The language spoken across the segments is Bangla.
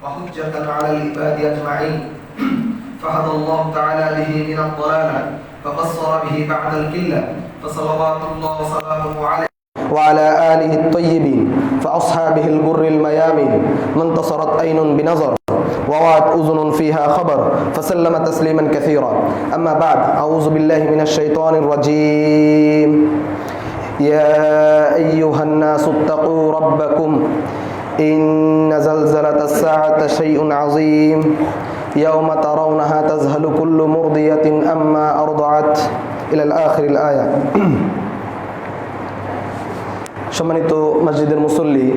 وحجة على العباد أجمعين فهدى الله تعالى به من الضلالة فبصر به بعد القلة فصلوات الله وسلامه عليه وعلى آله الطيبين فأصحابه الغر الميامين من انتصرت عين بنظر ووعت أذن فيها خبر فسلم تسليما كثيرا أما بعد أعوذ بالله من الشيطان الرجيم يا أيها الناس اتقوا ربكم إن زلزلة الساعة شيء عظيم يوم ترونها تذهل كل مرضية أما أرضعت إلى الآخر الآية সম্মানিত মসজিদের মুসল্লি,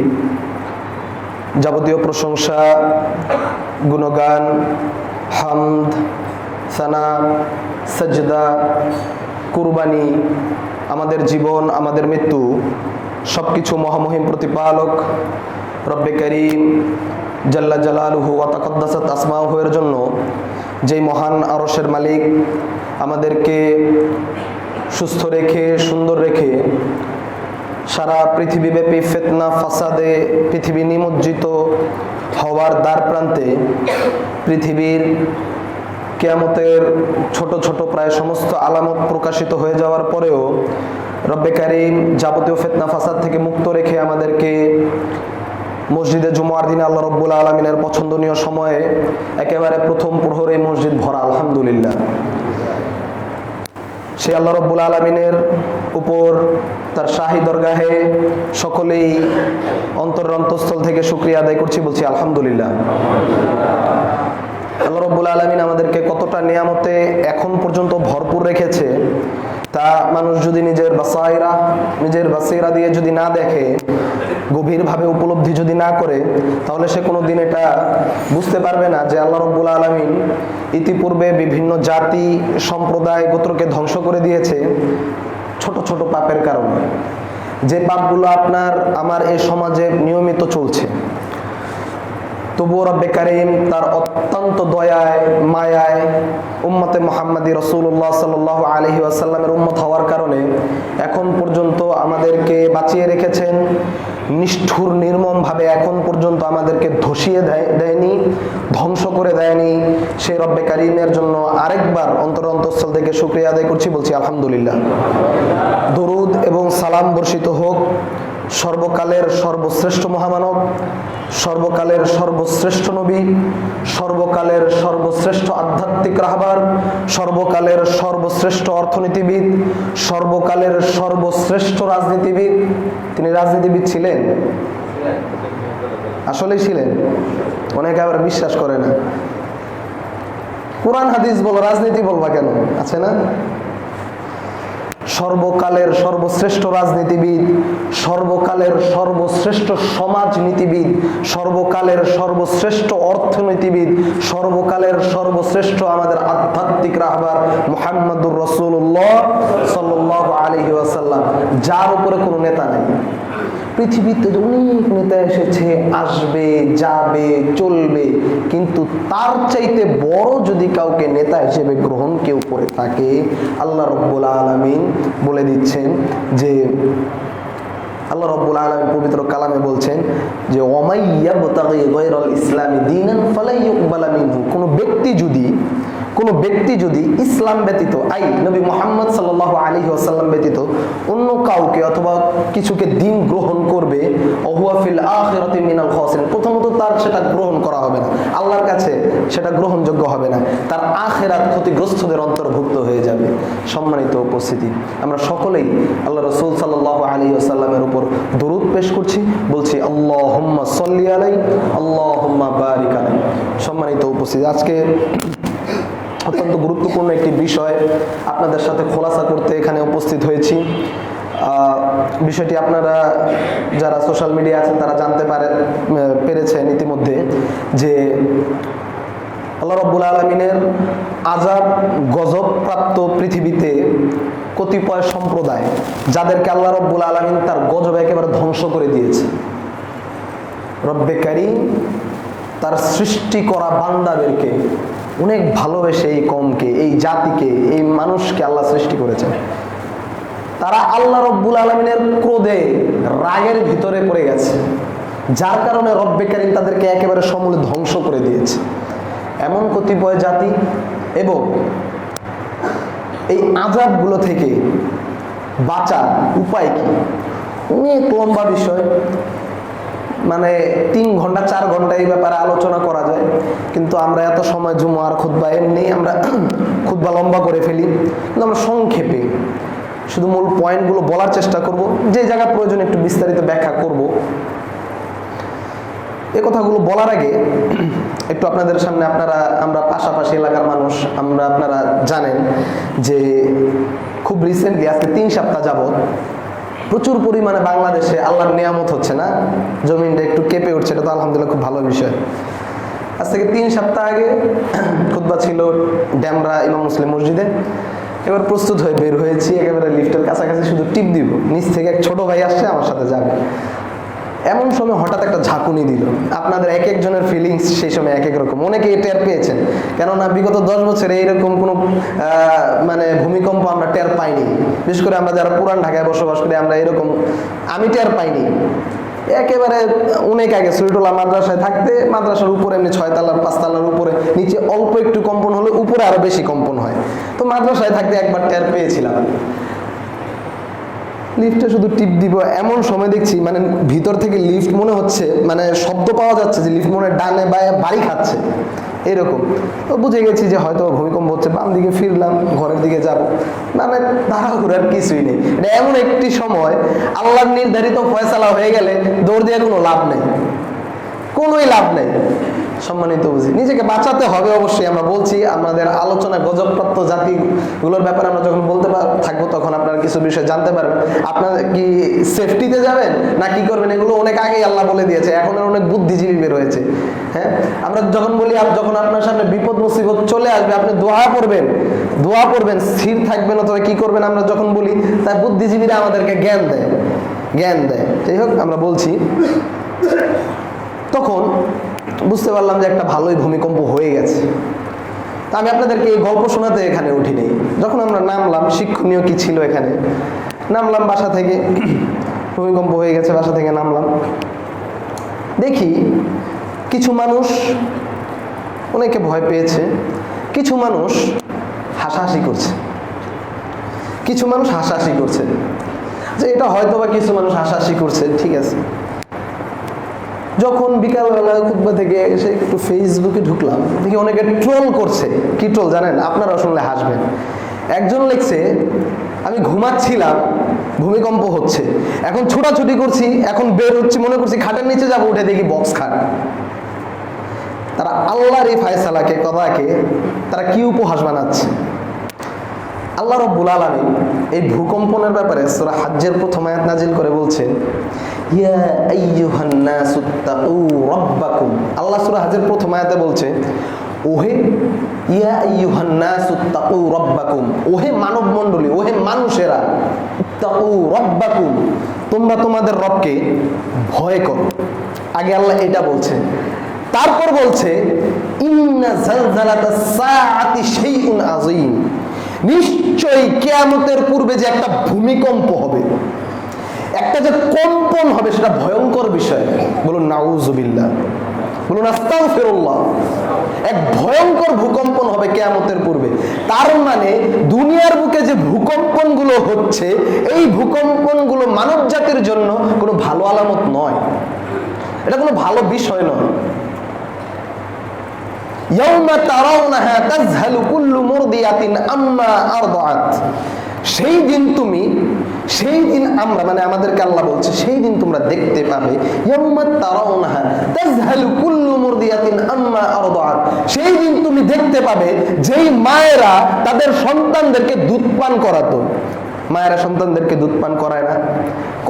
যাবতীয় প্রশংসা, গুণগান, হামদ, সানা, সাজদা, কুরবানি, আমাদের জীবন, আমাদের মৃত্যু, সবকিছু মহামহিম প্রতিপালক রব্বে করিম জাল্লা জালালুহু ওয়া তাকাদ্দাসাত আসমাউহু এর জন্য, যেই মহান আরশের মালিক আমাদেরকে সুস্থ রেখে, সুন্দর রেখে সারা পৃথিবীব্যাপী ফিতনা ফাসাদে পৃথিবী নিমজ্জিত হওয়ার দ্বার প্রান্তে, পৃথিবীর কিয়ামতের ছোট ছোট প্রায় সমস্ত আলামত প্রকাশিত হয়ে যাওয়ার পরেও রব্বে কারীম যাবতীয় ফিতনা ফাসাদ থেকে মুক্ত রেখে আমাদেরকে মসজিদে জুমার দিনে আল্লাহ রাব্বুল আলামিনের পছন্দনীয় সময়ে একেবারে প্রথম প্রহরে মসজিদ ভরা, আলহামদুলিল্লাহ। সেই আল্লাহ রাব্বুল আলামিনের উপর, তার শাহী দরগাহে সকলেই অন্তরের অন্তঃস্থল থেকে শুকরিয়া আদায় করছি, বলছি আলহামদুলিল্লাহ। আল্লাহ রাব্বুল আলামিন আমাদেরকে কতটা নিয়ামতে এখন পর্যন্ত ভরপুর রেখেছে, তা মানুষ যদি নিজের বাসাইরা দিয়ে যদি না দেখে, গভীরভাবে উপলব্ধি যদি না করে, তাহলে সে কোনো দিন এটা বুঝতে পারবে না যে আল্লাহ রাব্বুল আলামিন ইতিপূর্বে বিভিন্ন জাতি, সম্প্রদায়, গোত্রকে ধ্বংস করে দিয়েছে ছোট ছোট পাপের কারণে। যে পাপগুলো আপনার আমার এই সমাজে নিয়মিত চলছে, তবুও রব্বে কারীম তার অত্যন্ত দয়ায়, মায়ায় উম্মতে মুহাম্মাদি রাসূলুল্লাহ সাল্লাল্লাহু আলাইহি ওয়াসাল্লামের উম্মত হওয়ার কারণে এখন পর্যন্ত আমাদেরকে বাঁচিয়ে রেখেছেন। নিষ্ঠুর নির্মমভাবে এখন পর্যন্ত আমাদেরকে ধসিয়ে দেয়নি, ধ্বংস করে দেয়নি। সেই রব্বে কারীমের জন্য আরেকবার অন্তঃস্থল থেকে শুকরিয়া আদায় করছি, বলছি আলহামদুলিল্লাহ। দরুদ এবং সালাম বর্ষিত হোক সর্বকালের সর্বশ্রেষ্ঠ মহামানব, সর্বকালের সর্বশ্রেষ্ঠ নবী, সর্বকালের সর্বশ্রেষ্ঠ আধ্যাত্মিক রাহবার, সর্বকালের সর্বশ্রেষ্ঠ অর্থনীতিবিদ, সর্বকালের সর্বশ্রেষ্ঠ রাজনীতিবিদ। তিনি রাজনীতিবিদ ছিলেন, আসলেই ছিলেন। অনেকে আবার বিশ্বাস করে না। কোরআন হাদিস বলো, রাজনীতি বলবা কেন? আছে না? সর্বকালের সর্বশ্রেষ্ঠ রাজনীতিবিদ, সর্বকালের সর্বশ্রেষ্ঠ সমাজনীতিবিদ, সর্বকালের সর্বশ্রেষ্ঠ অর্থনীতিবিদ, সর্বকালের সর্বশ্রেষ্ঠ আমাদের আধ্যাত্মিক রাহবার মুহাম্মদুর রাসূলুল্লাহ সাল্লাল্লাহু আলাইহি ওয়াসাল্লাম, যার উপরে কোনো নেতা নেই। পৃথিবীতে অনেক নেতা এসেছে, আসবে, যাবে, চলবে, কিন্তু তার চাইতে বড় যদি কাউকে নেতা হিসেবে গ্রহণ কেউ করে থাকে, আল্লাহ রাব্বুল আলামিন বলে দিচ্ছেন যে, আল্লাহ রাব্বুল আলামিন পবিত্র কালামে বলছেন যে ওয়ামাই ইয়াবতাগি গায়রাল ইসলামি দীনান ফালা ইউকবালা মিনহু। কোনো ব্যক্তি যদি ইসলাম ব্যতীত, নবী মুহাম্মদ সাল্লাল্লাহু আলাইহি ওয়াসাল্লাম ব্যতীত অন্য কাউকে অথবা কিছুকে দিন গ্রহণ করবে, ওহুয়া ফিল আখিরাতি মিনাল খাসিরিন, প্রথমত তার সেটা গ্রহণ করা হবে না, আল্লাহর কাছে সেটা গ্রহণযোগ্য হবে না, তার আখিরাত ক্ষতিগ্রস্তদের অন্তর্ভুক্ত হয়ে যাবে। সম্মানিত উপস্থিতি, আমরা সকলেই আল্লাহ রাসূল সাল্লাল্লাহু আলাইহি ওয়াসাল্লামের উপর দরুদ পেশ করছি, বলছি আল্লাহুম্মা সাল্লি আলাইহি আল্লাহুম্মা বারিক আলাইহি। সম্মানিত উপস্থিতি, আজকে অত্যন্ত গুরুত্বপূর্ণ একটি বিষয় আপনাদের সাথে খোলাসা করতে এখানে উপস্থিত হয়েছি। বিষয়টি আপনারা যারা সোশ্যাল মিডিয়া আছেন তারা জানতে পেরেছেন ইতিমধ্যে যে আল্লাহ রাব্বুল আলামিনের আযাব গজব প্রাপ্ত পৃথিবীতে কতিপয় সম্প্রদায়, যাদেরকে আল্লাহ রাব্বুল আলামিন তার গজব একেবারে ধ্বংস করে দিয়েছে। রব্বে কারীম তার সৃষ্টি করা বান্দাদেরকে অনেক ভালোবেসে এই কওমকে, এই জাতিকে, এই মানুষকে আল্লাহ সৃষ্টি করেছেন। তারা আল্লাহ রাব্বুল আলামিনের ক্রোধে, রাগের ভিতরে পড়ে গেছে। যার কারণে রব্বে কারীম তাদেরকে একেবারে সমূলে ধ্বংস করে দিয়েছে। এমন কতিপয় জাতি এবং এই আযাবগুলো থেকে বাঁচার উপায় কি, অনেক লম্বা বিষয়, মানে 3 ঘন্টা 4 ঘন্টা এই ব্যাপারে আলোচনা করা যায়, কিন্তু আমরা এত সময় জুমার খুতবা এমনি আমরা খুতবা লম্বা করে ফেলি। কিন্তু আমরা সংক্ষেপে শুধু মূল পয়েন্টগুলো বলার চেষ্টা করব, যে জায়গা প্রয়োজন একটু বিস্তারিত ব্যাখ্যা করব। এই কথাগুলো বলার আগে একটু আপনাদের সামনে, আমরা পাশাপাশি এলাকার মানুষ, আপনারা জানেন যে খুব রিসেন্টলি আজকে 3 সপ্তাহ যাবত প্রচুর পরিমাণে বাংলাদেশে আল্লাহর নিয়ামত হচ্ছে না, জমিনটা একটু কেঁপে উঠছে, এটা তো আলহামদুলিল্লাহ খুব ভালো বিষয়। আজ থেকে 3 সপ্তাহ আগে খুতবা ছিল ড্যামরা ইমাম মুসলিম মসজিদে। এবার প্রস্তুত হয়ে বের হয়েছি, একেবারে লিফটের কাছাকাছি শুধু টিপ দিব, নিচ থেকে এক ছোট ভাই আসছে আমার সাথে যাবে। এমন সময় হঠাৎ একটা ঝাঁকুনি দিল। আপনাদের এক একজনের ফিলিংস সেই সময় এক এক রকম, অনেকে টের পেয়েছেন, কেননা বিগত 10 বছরে এইরকম কোনো মানে ভূমিকম্প আমরা টের পাইনি। বিশেষ করে আমরা যারা পুরান ঢাকায় বসবাস করি, আমরা এরকম, আমি টের পাইনি। একেবারে অনেক আগে সুরিটোলা মাদ্রাসায় থাকতে, মাদ্রাসার উপরে এমনি 6 তলার 5 তলার উপরে, নিচে অল্প একটু কম্পন হলে উপরে আরো বেশি কম্পন হয়। তো মাদ্রাসায় থাকতে একবার টের পেয়েছিলাম। লিফটে শুধু টিপ দিব, এমন সময় দেখছি মানে ভিতর থেকে লিফট মনে হচ্ছে, মানে শব্দ পাওয়া যাচ্ছে যে লিফট মনে ডানে বায়ে বাড়ি খাচ্ছে এরকম। তো বুঝে গেছি যে হয়তো ভূমিকম্প হচ্ছে। বাম দিকে ফিরলাম, ঘরের দিকে যাব, মানে তাড়াহুড়ার কিছুই নেই। এটা এমন একটি সময়, আল্লাহর নির্ধারিত ফয়সালা হয়ে গেলে দৌড় দিয়ে কোনো লাভ নেই, কোনোই লাভ নেই। সম্মানিত বুঝি, নিজেকে বাঁচাতে হবে অবশ্যই। আমরা বলছি আমাদের আলোচনা গজবপ্রাপ্ত জাতিগুলোর ব্যাপারে আমরা যখন বলতে থাকবো, তখন আপনারা কিছু বিষয় জানতে পারবেন। আপনারা কি সেফটিতে যাবেন না কি করবেন, এগুলো অনেক আগেই আল্লাহ বলে দিয়েছে। এখন অনেক বুদ্ধিজীবী বের হয়েছে। হ্যাঁ, আমরা যখন বলি যখন আপনার সামনে বিপদ মুসিবত চলে আসবে, আপনি দোয়া পড়বেন, স্থির থাকবেন, অথবা কি করবেন আমরা যখন বলি, তাই বুদ্ধিজীবীরা আমাদেরকে জ্ঞান দেয়। যাই হোক, আমরা বলছি তখন বুঝতে পারলাম যে একটা ভালোই ভূমিকম্প হয়ে গেছে। তা আমি আপনাদেরকে এই গল্প শোনাতে এখানে উঠিনি। যখন আমরা নামলাম, শিক্ষণীয় কি ছিল এখানে, নামলাম বাসা থেকে, ভূমিকম্প হয়ে গেছে, বাসা থেকে নামলাম, দেখি কিছু মানুষ, অনেকে ভয় পেয়েছে, কিছু মানুষ হাসাহাসি করছে, যে এটা হয়তো বা কিছু মানুষ হাসাহাসি করছে, ঠিক আছে। যখন বিকালবেলা খুতবা থেকে এসে একটু ফেসবুকে ঢুকলাম, দেখি অনেকে ট্রোল করছে। কি ট্রোল জানেন? আপনারা শুনলে হাসবেন। একজন লিখছে, আমি ঘুমাচ্ছিলাম, ভূমিকম্প হচ্ছে, এখন ছোটাছুটি করছি, এখন বের হচ্ছি, মনে করছি খাটের নিচে যাবো, উঠে দেখি বক্স খাট। তারা আল্লাহর এই ফায়সালাকে, কথাকে তারা কি উপহাস বানাচ্ছে। আল্লাহ রাব্বুল আলামিন এই ভূকম্পনের ব্যাপারে সূরা হজ্জের প্রথম আয়াত নাজিল করে বলছেন, ইয়া আইয়ুহান নাসুত্তাকু রাব্বাকুম। আল্লাহ সূরা হজ্জের প্রথম আয়াতে বলছে, ওহে ইয়া আইয়ুহান নাসুত্তাকু রাব্বাকুম, ওহে মানব মণ্ডলী, ওহে মানুষেরা, তাকু রাব্বাকুম, তোমরা তোমাদের রবকে ভয় করো। আগে আল্লাহ এটা বলছে, তারপর বলছে ইন্না জালজালাতাস সাআতি শাইউন আযীম, নিশ্চয়ই কিয়ামতের পূর্বে যে একটা ভূমিকম্প হবে, একটা যে কম্পন হবে, সেটা ভয়ঙ্কর বিষয়। বলুন নাউযুবিল্লাহ, বলুন আস্তাগফিরুল্লাহ। এক ভয়ঙ্কর ভূকম্পন হবে কিয়ামতের পূর্বে। তার মানে দুনিয়ার বুকে যে ভূকম্পনগুলো হচ্ছে, এই ভূকম্পনগুলো মানব জাতির জন্য কোনো ভালো আলামত নয়, এটা কোনো ভালো বিষয় নয়। ইয়াউমা তারাউনাহা তাযহালু কুল্লু মুরদিয়াতিন আম্মা আরদাআত, সেই দিন আমরা, মানে আমাদেরকে আল্লাহ বলছে, সেই দিন তোমরা দেখতে পাবে, ইয়াউমা তারাউনাহা তাযহালু কুল্লু মুরদিয়াতিন আম্মা আরদাআত, সেই দিন তুমি দেখতে পাবে যেই মায়েরা তাদের সন্তানদেরকে দুধ পান করাতো। মায়েরা সন্তানদেরকে দুধ পান করায় না,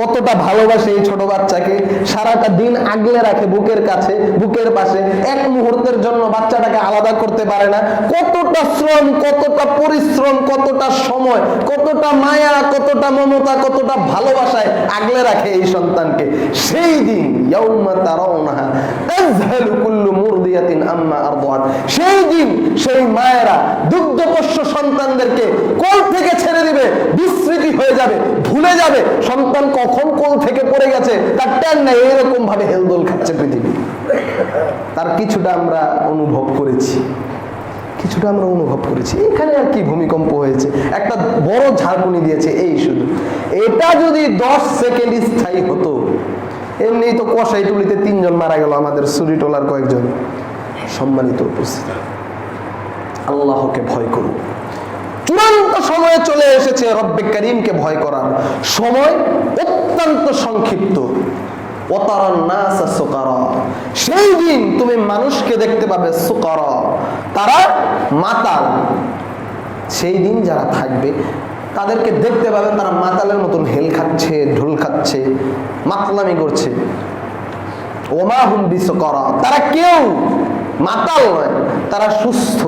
কতটা ভালোবাসে এই ছোট বাচ্চাকে, সারাটা দিন আগলে রাখে বুকের কাছে, বুকের পাশে, এক মুহূর্তের জন্য বাচ্চাটাকে আলাদা করতে পারে না। কতটা শ্রম, কতটা পরিশ্রম, কতটা সময়, কতটা মায়া, কতটা মমতা, কতটা ভালোবাসায় আগলে রাখে এই সন্তানকে। সেই দিন ইয়াউমা তারাউনাহা তাযহালু কুল্লু মুরদি সুরিয়াতিন আম্মা আরদাত। সেই দিন সেই মায়েরা দুগ্ধপোষ্য সন্তানদেরকে কোল থেকে ছেড়ে দিবে, বিস্মৃতি হয়ে যাবে, ভুলে যাবে সন্তান কখন কোল থেকে পড়ে গেছে, তার ট্যান নাই, এরকম ভাবে হেলদোল খাচ্ছে পৃথিবী। তার কিছুটা আমরা অনুভব করেছি, কিছুটা আমরা অনুভব করেছি। এখানে আর কি ভূমিকম্প হয়েছে, একটা বড় ঝাড়কুনি দিয়েছে, এই শুধু। এটা যদি 10 সেকেন্ড স্থায়ী হতো, এমনি তো কষাই টুলিতে 3 জন মারা গেল, আমাদের সুরিটোলার কয়েকজন। সম্মানিত উপস্থিতি, আল্লাহকে ভয় করুন। চূড়ান্ত সময়ে চলে এসেছে রব্বে কারীমকে ভয় করার সময়, অত্যন্ত সংক্ষিপ্ত। ওয়াতারান নাস সুকারা, সেই দিন তুমি মানুষকে দেখতে পাবে সুকারা, তারা মাতাল। সেই দিন যারা থাকবে তাদেরকে দেখতে পাবেন তারা মাতালের মতন হেল খাচ্ছে, ঢোল খাচ্ছে, মাতলামি করছে। ওমা হুম বিসুকারা, তারা কেউ মাতাল নয়, তারা সুস্থ,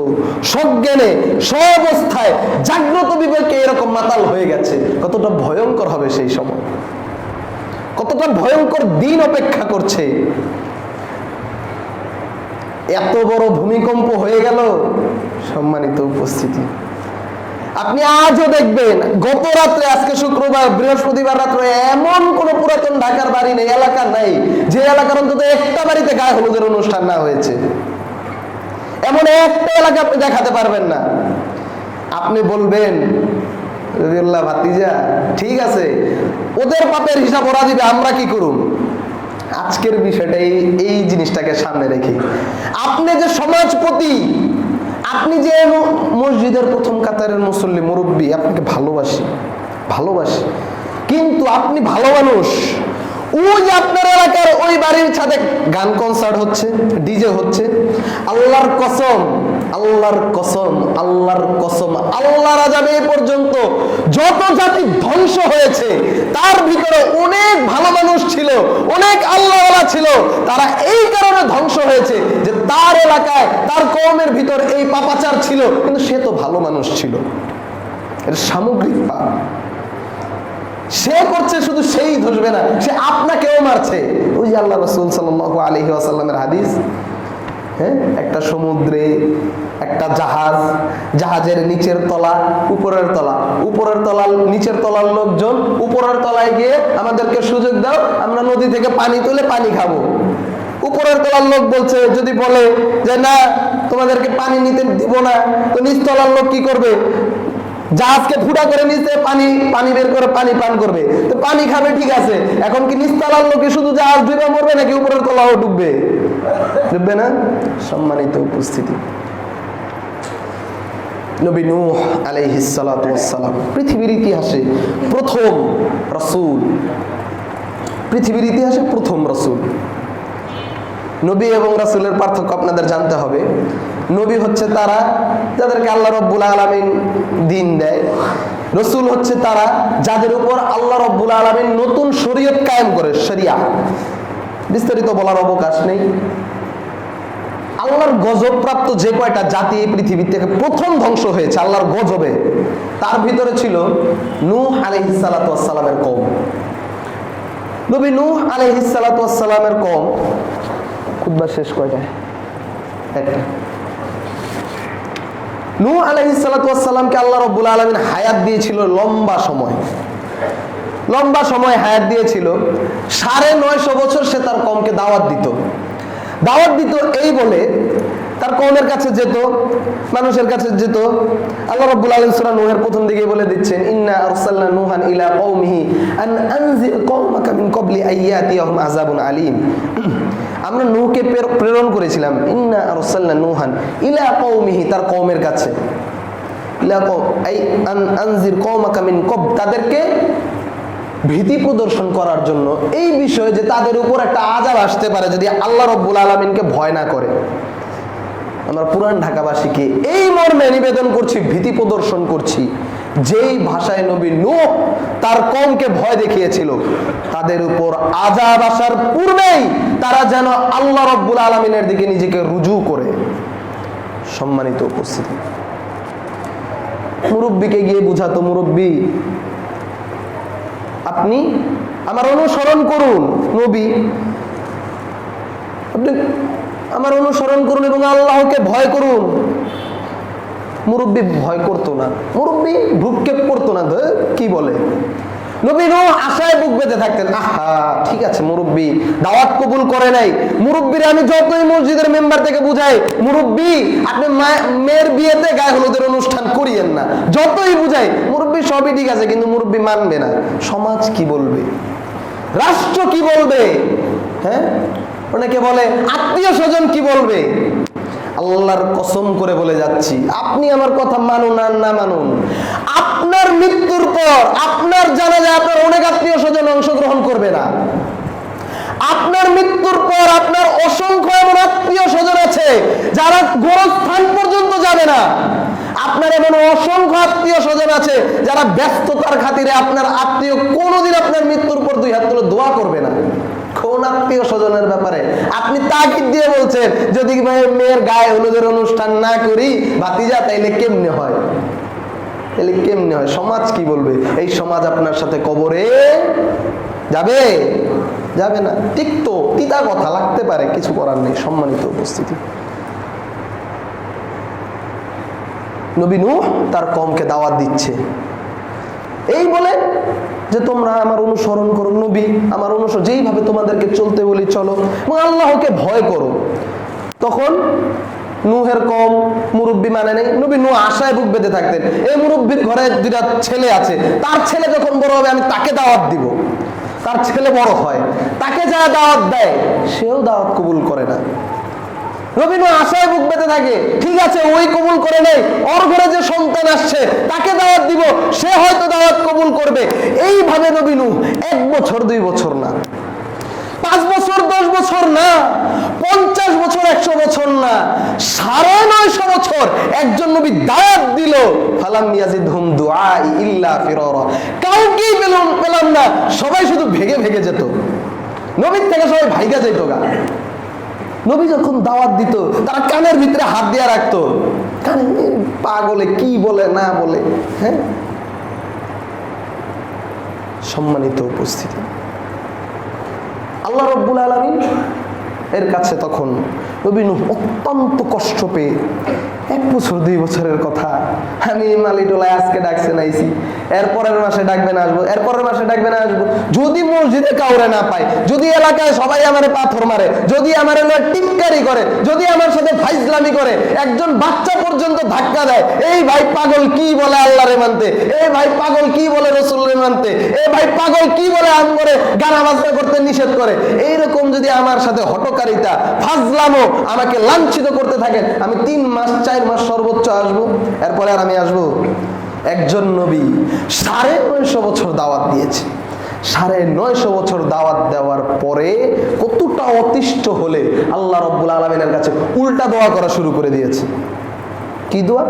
সজ্ঞানে, স্ব-অবস্থায়, জাগ্রত বিবেকে এরকম মাতাল হয়ে গেছে। কতটা ভয়ঙ্কর হবে সেই সময়, কতটা ভয়ঙ্কর দিন অপেক্ষা করছে। এত বড় ভূমিকম্প হয়ে গেল। সম্মানিত উপস্থিতি, আপনি আজও দেখবেন, গত রাত্রে, আজকে শুক্রবার, বৃহস্পতিবার রাত্রে এমন কোন পুরাতন ঢাকার বাড়ি নেই, এলাকা নাই, যে এলাকার অন্তত একটা বাড়িতে গায়ে হলুদের অনুষ্ঠান না হয়েছে। এমন একটা এলাকা আপনি দেখাতে পারবেন না। আপনি বলবেন রবিউল্লাহ ভাতিজা, ঠিক আছে, ওদের পাপের হিসাব ওরা দিবে, আমরা কি করুম? আজকের বিষয়টা এই জিনিসটাকে সামনে রেখে, আপনি যে সমাজপতি, আপনি যে মসজিদের প্রথম কাতারের মুসল্লি, মুরব্বী, আপনাকে ভালোবাসি, কিন্তু আপনি ভালো মানুষ। ওই যে আপনার এলাকার ওই বাড়ির ছাদে গান কনসার্ট হচ্ছে, ডিজে হচ্ছে, আল্লাহর কসম, আল্লাহর আযাবে এ পর্যন্ত যত জাতি ধ্বংস হয়েছে, তার ভিতরে অনেক ভালো মানুষ ছিল, অনেক আল্লাহওয়ালা ছিল। তারা এই কারণে ধ্বংস হয়েছে যে তার এলাকায়, তার কওমের ভিতর এই পাপাচার ছিল, কিন্তু সে তো ভালো মানুষ ছিল। এটা সামগ্রিক পাপ। সে করছে, শুধু সেই ধসবে না, সে আপনাকেও মারছে। ওই যে আল্লাহ রাসূল সাল্লাল্লাহু আলাইহি ওয়াসাল্লামের হাদিস, হ্যাঁ, একটা সমুদ্রে একটা জাহাজের নিচের তলা, উপরের তলা, নিচের তলার লোকজন উপরের তলায় গিয়ে আমাদেরকে সুযোগ দাও, আমরা নদী থেকে পানি তুলে পানি খাবো। উপরের তলার লোক বলছে, যদি বলে যে না, তোমাদেরকে পানি নিতে দিব না, তো নিচ তলার লোক কি করবে? জাহাজকে ফুটা করে নিচে পানি বের করে পানি পান করবে, তো পানি খাবে, ঠিক আছে। এখন কি নিচতলার লোকে শুধু জাহাজ ডুবে মরবে, নাকি উপরের তলাও ডুববে না? সম্মানিত উপস্থিতি, নবী নূহ আলাইহিস সালাতু ওয়াস সালাম পৃথিবীর ইতিহাসে প্রথম রাসূল। নবী এবং রাসূলের পার্থক্য আপনাদের জানতে হবে। নবী হচ্ছে তারা যাদেরকে আল্লাহ রাব্বুল আলামিন দ্বীন দেয়, রাসূল হচ্ছে তারা যাদের উপর আল্লাহ রাব্বুল আলামিন নতুন শরীয়ত কায়েম করে, শরিয়া। বিস্তারিত বলার অবকাশ নেই। আল্লাহর গজব প্রাপ্ত যে কয়টা জাতি এই পৃথিবী থেকে প্রথম ধ্বংস হয়েছে আল্লাহর গজবে, তার ভিতরে ছিল নূহ আলাইহিস সালাতু ওয়াস সালামের কওম। নবী নূহ আলাইহিস সালাতু ওয়াস সালামের কওম, খুতবা শেষ কয়টায়? একটা। নূহ আলাইহিস সালাতু ওয়াস সালামকে আল্লাহ রাব্বুল আলামিন হায়াত দিয়েছিল, লম্বা সময় হায়াত দিয়েছিল। 950 বছর সে তার কওমকে দাওয়াত দিত। এই বলে তার কওমের কাছে যেত, মানুষের কাছে যেত। আল্লাহ রাব্বুল আলামিন সূরা নূহের প্রথম দিকেই বলে দিচ্ছেন, ইন্না আরসালনা নূহান ইলা কওমিহি আন আনজির কওমাকা মিন ক্বাবলি আইয়াতিয়াহুম আযাবুন আলীম। আমরা নূহকে প্রেরণ করেছিলাম, ইন্না আরসালনা নূহান ইলা কওমিহি, তার কওমের কাছে, ইলা আন আনজির কওমাকা মিন ক্বাব, তাদেরকে ভীতি প্রদর্শন করার জন্য, এই বিষয়ে যে তাদের উপর একটা আযাব আসতে পারে যদি আল্লাহ রাব্বুল আলামিনকে ভয় না করে। আমরা পুরান ঢাকাবাসীকে এই মর্মে নিবেদন করছি, ভীতি প্রদর্শন করছি, যেই ভাষায় নবী নূহ তার কওমকে ভয় দেখিয়েছিল, তাদের উপর আযাব আসার পূর্বেই তারা যেন আল্লাহ রাব্বুল আলামিনের দিকে নিজেকে রুজু করে। সম্মানিত উপস্থিতি, মুরব্বীকে গিয়ে বুঝাতো, মুরব্বী আপনি আমার অনুসরণ করুন, নবী আপনি আমার অনুসরণ করুন এবং আল্লাহকে ভয় করুন। মুরব্বী ভয় করতো না, মুরব্বী ভ্রুক্ষেপ করতো না, কি বলে। নবী নূহ আশায় বুক বেঁধে থাকতেন, আহা ঠিক আছে মুরব্বী দাওয়াত কবুল করে নাই, মুরব্বীরা আমি যতই মসজিদের মেম্বার থেকে বুঝাই, মুরব্বী আপনি মেয়ের বিয়েতে গায়ে হলুদের অনুষ্ঠান করিয়েন না, যতই বুঝাই মুরব্বী সবই ঠিক আছে, কিন্তু মুরব্বী মানবে না। সমাজ কি বলবে, রাষ্ট্র কি বলবে, হ্যাঁ অনেকে বলে আত্মীয় স্বজন কি বলবে। আল্লাহর কসম করে বলে যাচ্ছি, আপনি আমার কথা মানুন আর না মানুন, আপনার মৃত্যুর পর আপনার জানাজায় আপনার অনেক আত্মীয় স্বজন অংশগ্রহণ করবে না। আপনার মৃত্যুর পর আপনার অসংখ্য এমন আত্মীয় স্বজন আছে যারা গোরস্থান পর্যন্ত যাবে না। আপনার এমন অসংখ্য আত্মীয় স্বজন আছে যারা ব্যস্ততার খাতিরে আপনার আত্মীয় কোনোদিন আপনার মৃত্যুর পর দুই হাত তুলে দোয়া করবে না। কোন আত্মীয় স্বজনের ব্যাপারে আপনি তাগিদ দিয়ে বলছেন যদি মেয়ের গায়ে হলুদের অনুষ্ঠান না করি ভাতিজা, তাইলে কেমনে হয়, তাইলে কেমনে হয়, সমাজ কি বলবে। এই সমাজ আপনার সাথে কবরে যাবে, যাবে না। ঠিক তো, তিতা কথা লাগতে পারে, কিছু করার নেই। সম্মানিত উপস্থিতি, নবী নূহ তার কওমকে দাওয়াত দিচ্ছে, এই বলে যে তোমরা আমার অনুসরণ করো, নবী আমার অনুসরণ, যেইভাবে তোমাদেরকে চলতে বলি চলো এবং আল্লাহকে ভয় করো। তখন নূহের কওম মুরব্বী মানে নেই, নবী নূহ আশায় বুক বেঁধে থাকতেন, এই মুরব্বীর ঘরে দুইটা ছেলে আছে, তার ছেলে যখন বড় হবে আমি তাকে দাওয়াত দিব। তার ছেলে বড় হয়, তাকে যারা দাওয়াত দেয় সেও দাওয়াত কবুল করে না। নবী নূহ আশায় বুক বেঁধে থাকে, ঠিক আছে ওই কবুল করে নেই, ওর ঘরে যে সন্তান আসছে তাকে দাওয়াত দিব, সে হয়তো দাওয়াত কবুল করবে। এইভাবে নবী নূহ 1 বছর 2 বছর না, 5 বছর 10 বছর না, 50 বছর 100 বছর না, 950 বছর একজন নবী দাওয়াত দিল। ফালাম ইয়াজিদহুম দুআই ইল্লা ফিরারা, কাউকেই পেলাম না, সবাই শুধু ভেগে ভেগে যেত, নবীর থেকে সবাই ভাইগা যেত গা। নবী যখন দাওয়াত দিত তারা কানের ভিতরে হাত দিয়ে রাখতো, কানে পাগলে কি বলে না বলে। হ্যাঁ সম্মানিত উপস্থিতি, আল্লাহ রাব্বুল আলামিন এর কাছে তখন নবী নূহ অত্যন্ত কষ্ট পেয়ে 1 বছর 2 বছরের কথা, আমি মালিটোলায় আজকে ডাকছেন আইছি, এরপরের মাসে ডাকবেন আসবো, এরপরের মাসে ডাকবেন আসবো, যদি মসজিদে কাউরে না পাই, যদি এলাকায় সবাই আমারে পাথর মারে, যদি আমার টিপকারি করে, যদি আমার সাথে ফাইজলামি করে, একজন বাচ্চা পর্যন্ত ধাক্কা দেয়, এই ভাই পাগল কি বলে আল্লাহরে মানতে, এই ভাই পাগল কি বলে রাসূলরে মানতে, এই ভাই পাগল কি বলে আম করে গানা বাজনা করতে নিষেধ করে, এইরকম যদি আমার সাথে হটকারিতা ফাজলামো আমাকে লাঞ্ছিত করতে থাকেন, আমি 3 মাস 4 মাস সর্বোচ্চ আসবো, এরপরে আর আমি আসবো। একজন নবী 950 বছর দাওয়াত দিয়েছে, 950 বছর দাওয়াত দেওয়ার পরে কতটা অতিষ্ঠ হলে আল্লাহ রাব্বুল আলামিনের কাছে উল্টা দোয়া করা শুরু করে দিয়েছে। কি দোয়া?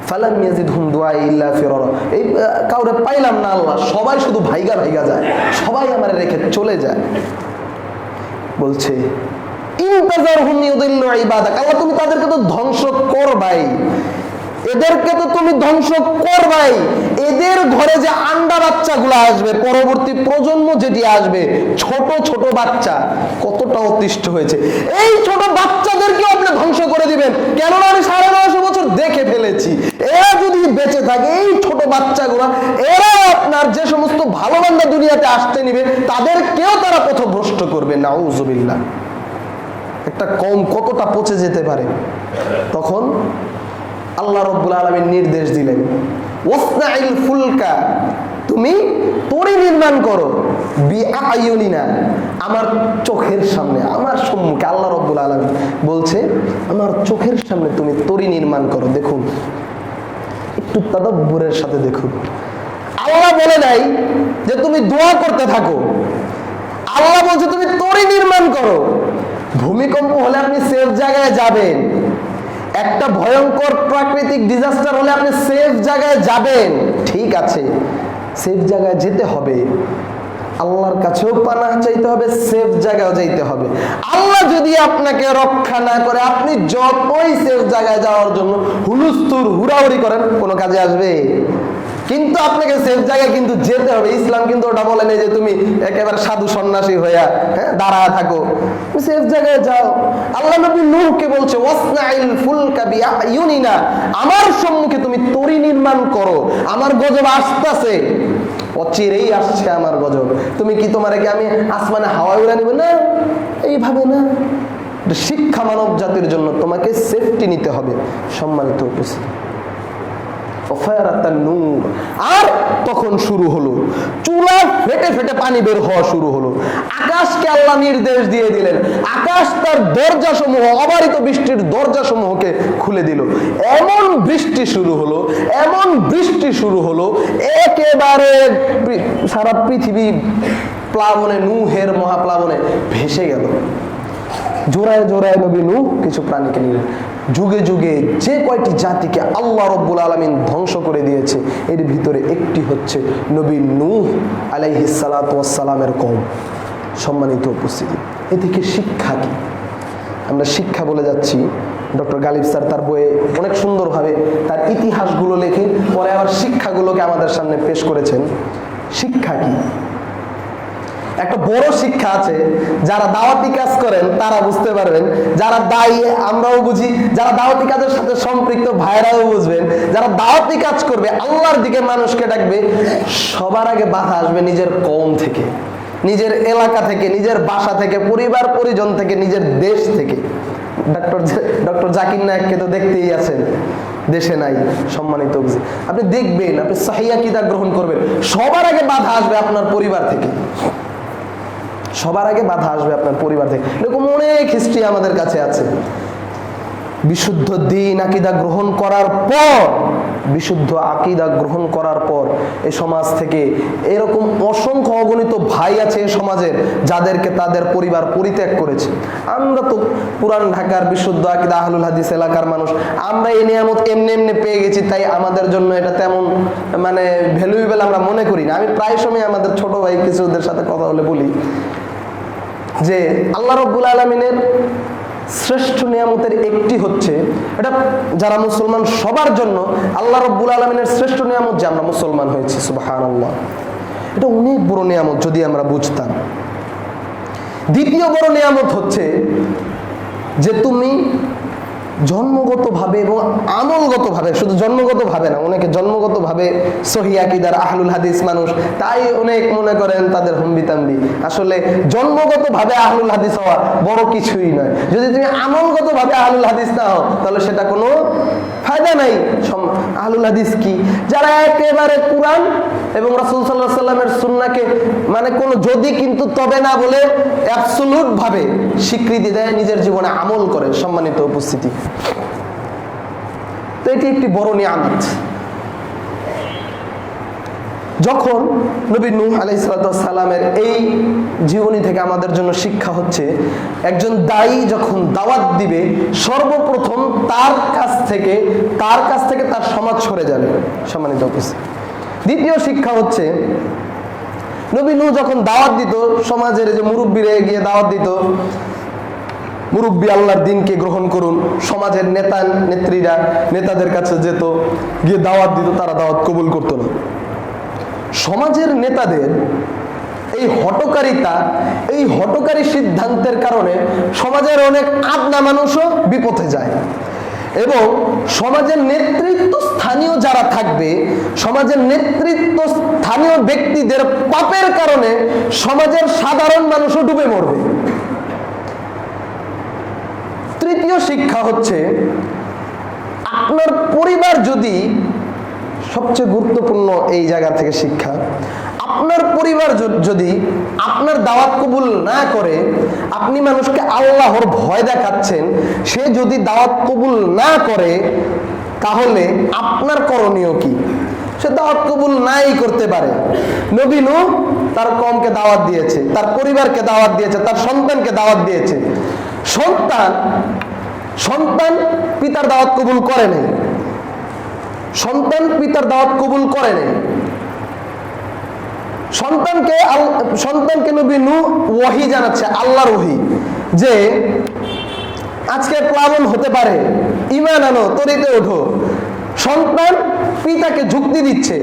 ফালাম ইয়াজিদহুম দুআই ইল্লা ফিরারা, এই কাউরে পাইলাম না আল্লাহ, সবাই শুধু ভাইগা ভাইগা যায়, সবাই আমারে রেখে চলে যায়। বলছে ইনতাজারহুম ইউদিল্লু ইবাদাক, আল্লাহ তুমি তাদেরকে তো ধ্বংস করবাই, এদেরকে তো তুমি ধ্বংস করবাই, এদের ঘরে যে আন্ডা বাচ্চাগুলো আসবে, পরবর্তী প্রজন্ম যেটি আসবে, ছোট ছোট বাচ্চা, কতটা অতিষ্ঠ হয়েছে, এই ছোট বাচ্চাদেরকে আপনি ধ্বংস করে দিবেন, কেননা আমি 950 বছর দেখে ফেলেছি, এরা যদি বেঁচে থাকে, এই ছোট বাচ্চাগুলো, এরা আপনার যে সমস্ত ভালো বান্দা দুনিয়াতে আসতে নিবে তাদেরকেও তারা পথভ্রষ্ট করবে। নাউযুবিল্লাহ, একটা কওম কতটা পচে যেতে পারে। তখন আল্লাহ রাব্বুল আলামিন নির্দেশ দিলেন, ওয়াসনাইল ফুলকা, তুমি তরী নির্মাণ করো, বিআইউনিনা, আমার চোখের সামনে, আমার সম্মুখে। আল্লাহ রাব্বুল আলামিন বলছে আমার চোখের সামনে তুমি তরী নির্মাণ করো। দেখুন, একটু তাদাব্বুরের সাথে দেখুন, আল্লাহ বলে নাই যে তুমি দোয়া করতে থাকো, আল্লাহ বলছে তুমি তরী নির্মাণ করো। ভূমিকম্প হলে আপনি সেফ জায়গায় যাবেন, একটা ভয়ঙ্কর প্রাকৃতিক ডিজাস্টার হলে আপনি সেফ জায়গায় যাবেন, ঠিক আছে, সেফ জায়গায় যেতে হবে, আল্লাহর কাছেও পানাহ চাইতে হবে, সেফ জায়গায় যাইতে হবে। আল্লাহ যদি আপনাকে রক্ষা না করে, আপনি যতই সেফ জায়গায় যাওয়ার জন্য হুলুস্তুর হুড়াহুড়ি করেন, কোনো কাজে আসবে? কিন্তু আপনাকে সেফ জায়গায় কিন্তু যেতে হবে। ইসলাম কিন্তু ওটা বলে নেই যে তুমি একেবারে সাধু সন্ন্যাসী হইয়া দাঁড়ায় থাকো, সেফ জায়গায় যাও। আল্লাহ নবী নূহকে বলছে ওয়াসনাইল ফুলকা বিআইউনিনা, আমার সম্মুখে তুমি তরি নির্মাণ করো, আমার গজব আসতেছে, অচিরেই আসছে আমার গজব। তুমি কি তোমার কি আমি আসমানে হাওয়ায় উড়া নিব? না, এইভাবে না। শিক্ষা মানব জাতির জন্য তোমাকে সেফটি নিতে হবে। সম্মানিত উপস্থিতি, আর তখন শুরু হলো, চুলা ফেটে ফেটে পানি বের হওয়া শুরু হলো। আকাশকে আল্লাহ নির্দেশ দিয়ে দিলেন, আকাশ তার দরজা সমূহ, অবারিত বৃষ্টির দরজা সমূহকে খুলে দিল। এমন বৃষ্টি শুরু হলো, এমন বৃষ্টি শুরু হলো, একেবারে সারা পৃথিবী প্লাবনে, নূহের মহাপ্লাবনে ভেসে গেল। জোড়ায় জোড়ায় নবী নূহ কিছু প্রাণীকে নিলেন। যুগে যুগে যে কয়টি জাতিকে আল্লাহ রব্বুল আলামিন ধ্বংস করে দিয়েছে, এর ভিতরে একটি হচ্ছে নবী নূহ আলাইহিস সালাতু ওয়াস সালামের কওম। সম্মানিত উপস্থিতি, এ থেকে শিক্ষা কি? আমরা শিক্ষা বলে যাচ্ছি। ডক্টর গালিব স্যার তার বইয়ে অনেক সুন্দরভাবে তার ইতিহাসগুলো লেখে, পরে আবার শিক্ষাগুলোকে আমাদের সামনে পেশ করেছেন। শিক্ষা কি? একটা বড় শিক্ষা আছে, যারা দাওয়াতি কাজ করেন তারা বুঝতে পারবেন, যারা দায়ী আমরাও বুঝি, যারা দাওয়াতি কাজের সাথে সম্পৃক্ত ভাইরাও বুঝবেন। যারা দাওয়াতি কাজ করবে, আল্লাহর দিকে মানুষকে ডাকবে, সবার আগে বাধা আসবে নিজের কওম থেকে, নিজের এলাকা থেকে, নিজের বাসা থেকে, পরিবার পরিজন থেকে, নিজের দেশ থেকে। ডক্টর জাকির নায়েককে তো দেখতেই আছেন, দেশে নাই। সম্মানিত আপনি দেখবেন, আপনি সহিহ আকীদা গ্রহণ করবেন, সবার আগে বাধা আসবে আপনার পরিবার থেকে, সবার আগে বাধা আসবে আপনার পরিবার থেকে। এরকম অনেক হিস্ট্রি আমাদের কাছে আছে। বিশুদ্ধ দ্বীন আকীদা গ্রহণ করার পর, বিশুদ্ধ আকীদা গ্রহণ করার পর এই সমাজ থেকে এরকম অসংখ্য অগণিত ভাই আছে এই সমাজের, যাদেরকে তাদের পরিবার পরিত্যাগ করেছে। আমরা তো পুরান ঢাকার বিশুদ্ধ আকীদা আহলুল হাদিস এলাকার মানুষ, আমরা এই নিয়ামত এমনি এমনি পেয়ে গেছি, তাই আমাদের জন্য এটা তেমন মানে ভ্যালুয়েবল আমরা মনে করি না। আমি প্রায় সময় আমাদের ছোট ভাই কিছুদের সাথে কথা বলে বলি যে আল্লাহ রাব্বুল আলামিনের শ্রেষ্ঠ নিয়ামতের একটি হচ্ছে, এটা যারা মুসলমান সবার জন্য আল্লাহ রাব্বুল আলামিনের শ্রেষ্ঠ নিয়ামত যে আমরা মুসলমান হয়েছি। সুবহানাল্লাহ, এটা অনেক বড় নিয়ামত যদি আমরা বুঝতাম। দ্বিতীয় বড় নিয়ামত হচ্ছে যে তুমি জন্মগতভাবে এবং আমলগতভাবে, শুধু জন্মগতভাবে না, অনেকে জন্মগতভাবে সহিহ আকীদার আহলুল হাদিস মানুষ, তাই অনেক মনে করেন তাদের হম্বিতাম্বি। আসলে জন্মগতভাবে আহলুল হাদিস হওয়া বড় কিছুই নয়। যদি তুমি আমলগতভাবে আহলুল হাদিস না হও, তাহলে সেটা কোনো ফায়দা নাই। আহলুল হাদিস কি? যারা একেবারে কুরআন এবং রাসূল সাল্লাল্লাহু আলাইহি সাল্লামের সুন্নাহকে মানে কোনো যদি কিন্তু তবে না বলে অ্যাবসলিউট ভাবে স্বীকৃতি দেয়, নিজের জীবনে আমল করে। সম্মানিত উপস্থিতি, তো এটি একটি বড় নিয়ামত। যখন নবী নূহ আলাইহিস সালামের এই জীবনী থেকে আমাদের জন্য শিক্ষা হচ্ছে, একজন দায়ী যখন দাওয়াত দিবে, সর্বপ্রথম তার কাছ থেকে তার সমাজ সরে যাবে। সম্মানিত উপস্থিতি, দ্বিতীয় শিক্ষা হচ্ছে, নবী নূহ যখন দাওয়াত দিত, সমাজের যে মুরব্বীরা গিয়ে দাওয়াত দিত, মুরব্বী আল্লাহর দ্বীনকে গ্রহণ করুন, সমাজের নেতা নেত্রীরা নেতাদের কাছে যেত, গিয়ে দাওয়াত দিত, তারা দাওয়াত কবুল করতো না। সমাজের নেতাদের এই হঠকারিতা, এই হঠকারী সিদ্ধান্তের কারণে সমাজের অনেক আদনা মানুষও বিপথে যায়, এবং সমাজের নেতৃত্ব স্থানীয় যারা থাকবে, সমাজের নেতৃত্ব স্থানীয় ব্যক্তিদের পাপের কারণে সমাজের সাধারণ মানুষও ডুবে মরবে। তৃতীয় শিক্ষা হচ্ছে, আপনার পরিবার যদি, সবচেয়ে গুরুত্বপূর্ণ এই জায়গা থেকে শিক্ষা, আপনার পরিবার যদি আপনার দাওয়াত কবুল না করে, আপনি মানুষকে আল্লাহর ভয় দেখাচ্ছেন, সে যদি দাওয়াত কবুল না করে, তাহলে আপনার করণীয় কি? সে দাওয়াত কবুল নাই করতে পারে। নবী নূহ তার কওমকে দাওয়াত দিয়েছে, তার পরিবারকে দাওয়াত দিয়েছে, তার সন্তানকে দাওয়াত দিয়েছে। সন্তান পিতার দাওয়াত কবুল করে নাই, সন্তান পিতার দাওয়াত কবুল করে নাই। সন্তানকে নবী নূহ ওহী জানাচ্ছে, আল্লাহর ওহী, যে আজকে প্লাবন হতে পারে, ঈমান আনো, তরিতে ওঠো। সন্তান পিতাকে যুক্তি দিচ্ছে,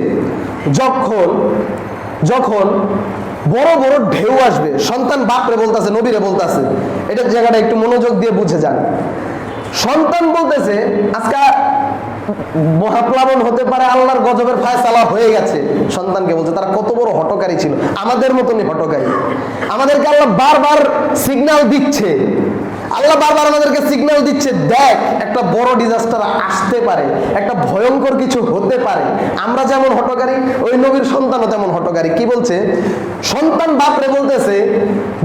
যখন যখন বড় বড় ঢেউ আসবে, সন্তান বাপরে বলতেছে, নবীরে বলতেছে, এটা জায়গাটা একটু মনোযোগ দিয়ে বুঝে যান। সন্তান বলতেছে আজকে মহাপ্লাবন হতে পারে, আল্লাহর গজবের ফায়সালা হয়ে গেছে। সন্তানকে বলছে, তারা কত বড় হটকারী ছিল, আমাদের মতনই হটকারী। আমাদেরকে আল্লাহ বারবার সিগন্যাল দিচ্ছে, আল্লাহ বারবার আমাদেরকে সিগন্যাল দিচ্ছে, দেখ একটা বড় ডিজাস্টার আসতে পারে, একটা ভয়ঙ্কর কিছু হতে পারে। আমরা যেমন হটকারী, ওই নবীর সন্তানও তেমন হটকারী। কি বলছে সন্তান বাপরে বলতেছে,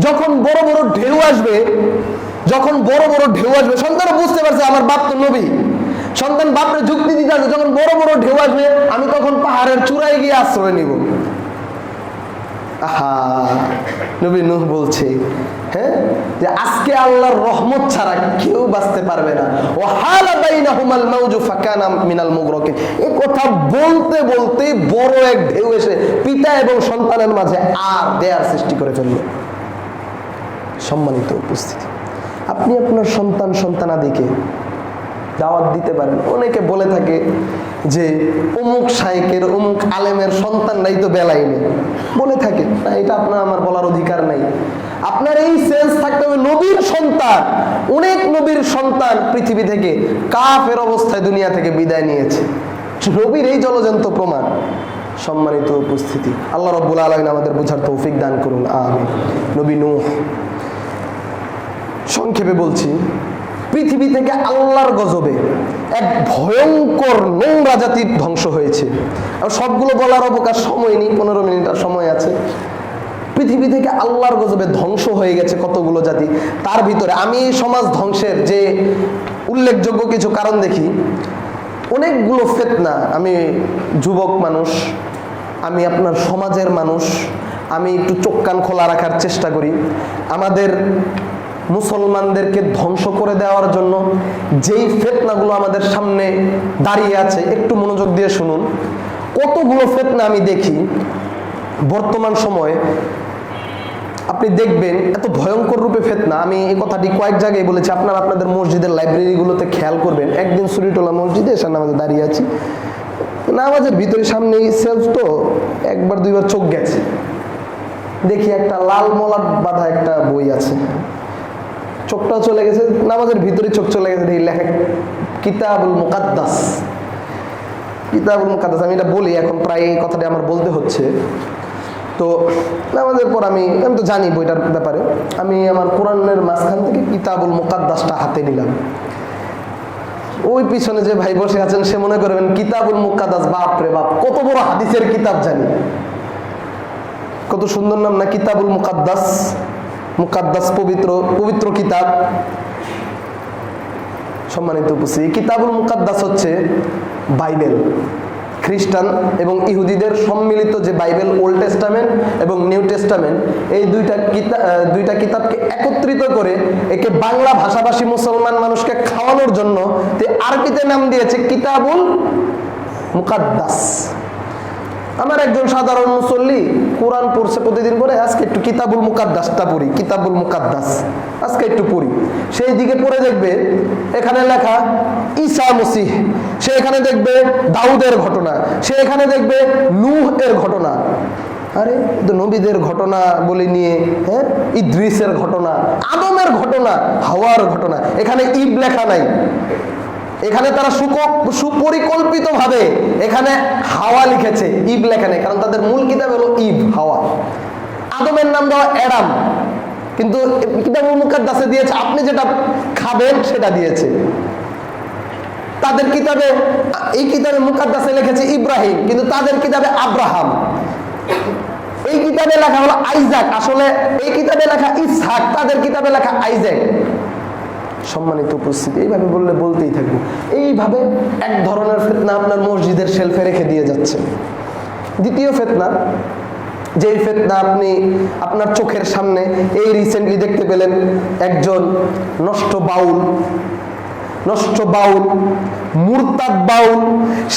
যখন বড় বড় ঢেউ আসবে, যখন বড় বড় ঢেউ আসবে, সন্তানও বুঝতে পারছে আমার বাপ তো নবী। সন্তান বাপরে যুক্তি দিতে আছে, যখন বড় বড় ঢেউ আসবে আমি তখন পাহাড়ের চূড়ায় গিয়ে আশ্রয় নিব। আহা, নবী নূহ বলছে, হ্যাঁ, যে আজকে আল্লাহর রহমত ছাড়া কেউ বাঁচতে পারবে না। ও হালা বাইনাহুমাল মাউজু ফাকানা মিনাল মুগরাকিন। এই কথা বলতে বলতে বড় এক ঢেউ এসে পিতা এবং সন্তানের মাঝে আর দেয়ার সৃষ্টি করে ফেলল। সম্মানিত উপস্থিতি, আপনি আপনার সন্তানাদিকে দাওয়াত দিতে পারেন। অনেকে বলে থাকে যে অমুক শাইখের, অমুক আলেমের সন্তানরাই তো বেলাইনে, বলে থাকে না, এটা আপনার আমার বলার অধিকার নাই। আপনার এই সেন্স থাকতে হবে, নবীর সন্তান, অনেক নবীর সন্তান পৃথিবী থেকে কাফের অবস্থায় দুনিয়া থেকে বিদায় নিয়েছে, নবীর এই জলজন্ত প্রমাণ। সম্মানিত উপস্থিতি, আল্লাহ রাব্বুল আলামিন আমাদের বোঝার তৌফিক দান করুন, আমিন। নবী নূহ, সংক্ষেপে বলছি, পৃথিবী থেকে আল্লাহর গজবে এক ভয়ঙ্কর নোংরা জাতির ধ্বংস হয়েছে। আর সবগুলো বলার অবকাশ সময় নেই, 15 মিনিট আর সময় আছে। পৃথিবী থেকে আল্লাহর গজবে ধ্বংস হয়ে গেছে কতগুলো জাতি। তার ভিতরে আমি এই সমাজ ধ্বংসের যে উল্লেখযোগ্য কিছু কারণ দেখি, অনেকগুলো ফিতনা। আমি যুবক মানুষ, আমি আপনার সমাজের মানুষ, আমি একটু চোখ কান খোলা রাখার চেষ্টা করি। আমাদের মুসলমানদেরকে ধ্বংস করে দেওয়ার জন্য যেই ফিতনাগুলো আমাদের সামনে দাঁড়িয়ে আছে, একটু মনোযোগ দিয়ে শুনুন। কতগুলো ফিতনা আমি দেখি বর্তমান সময়ে, আপনি দেখবেন এত ভয়ঙ্কর রূপে ফিতনা। আমি এই কথাটি কয়েক জায়গায় বলেছি, আপনারা আপনাদের মসজিদের লাইব্রেরিগুলোতে খেয়াল করবেন। একদিন সুরিটোলা মসজিদে এসে নামাজে দাঁড়িয়ে আছি, নামাজের ভিতরে সামনেই সেলফ, তো একবার দুইবার চোখ গেছে, দেখি একটা লাল মলাট বাঁধা একটা বই আছে, চোখটা চলে গেছে, নামাজের ভিতরে চোখ চলে গেছে, দেখি লেখা কিতাবুল মুকাদ্দাস। কিতাবুল মুকাদ্দাস, আমি এটা বলি এখন, প্রায় এই কথাটা আমার বলতে হচ্ছে। তো নামাজের পর আমি তো জানি বইটার ব্যাপারে, আমি আমার কোরআনের মাঝখান থেকে কিতাবুল মুকাদ্দাসটা হাতে নিলাম। ওই পিছনে যে ভাই বসে আছেন সে মনে করবেন কিতাবুল মুকাদ্দাস, বাপ রে বাপ, কত বড় হাদিসের কিতাব জানি, কত সুন্দর নাম না, কিতাবুল মুকাদ্দাস। মুকাদ্দাস পবিত্র, পবিত্র কিতাব। সম্মানিত উপস্থিতি, কিতাবুল মুকাদ্দাস হচ্ছে বাইবেল। খ্রিস্টান এবং ইহুদিদের সম্মিলিত যে বাইবেল, ওল্ড টেস্টামেন্ট এবং নিউ টেস্টামেন্ট, এই দুইটা কিতাবকে একত্রিত করে একে বাংলা ভাষাভাষী মুসলমান মানুষকে খাওয়ানোর জন্য আরবিতে নাম দিয়েছে কিতাবুল মুকাদ্দাস। আমার একজন সাধারণ মুসল্লি কোরআন পড়ছে প্রতিদিন করে, আজকে একটু কিতাবুল মুকাদ্দাসটা পড়ি, কিতাবুল মুকাদ্দাস আজকে একটু পড়ি। সেই দিকে পড়ে দেখবে এখানে লেখা ঈসা মসিহ, সে এখানে দেখবে দাউদের ঘটনা, সে এখানে দেখবে নূহ এর ঘটনা। আরে তো নবীদের ঘটনা বলে নিয়ে, হ্যাঁ, ইদ্রিসের ঘটনা, আদমের ঘটনা, হাওয়ার ঘটনা, এখানে ইব লেখা নাই। এখানে তারা সুপরিকল্পিত ভাবে এখানে হাওয়া লিখেছে, ইব লেখা নেই, কারণ তাদের মূল কিতাব হলো ইব, হাওয়া। আদমের নাম দেওয়া অ্যাডাম, কিন্তু কিতাবুল মুকাদ্দাসে দিয়েছে আপনি যেটা খাবেন সেটা দিয়েছে। তাদের কিতাবে, এই কিতাবে মুকাদ্দাসে লিখেছে ইব্রাহিম, কিন্তু তাদের কিতাবে আব্রাহাম। এই কিতাবে লেখা হলো আইজাক, আসলে এই কিতাবে লেখা ইসহাক, তাদের কিতাবে লেখা আইজাক। সম্মানিত উপস্থিতি, এইভাবে বললে বলতেই থাকবো। এইভাবে এক ধরনের ফিতনা আপনার মসজিদের শেলফে রেখে দিয়ে যাচ্ছে। দ্বিতীয় ফিতনা, যেই ফিতনা আপনি আপনার চোখের সামনে এই রিসেন্টলি দেখতে পেলেন, একজন নষ্ট বাউল, মুরতাদ বাউল,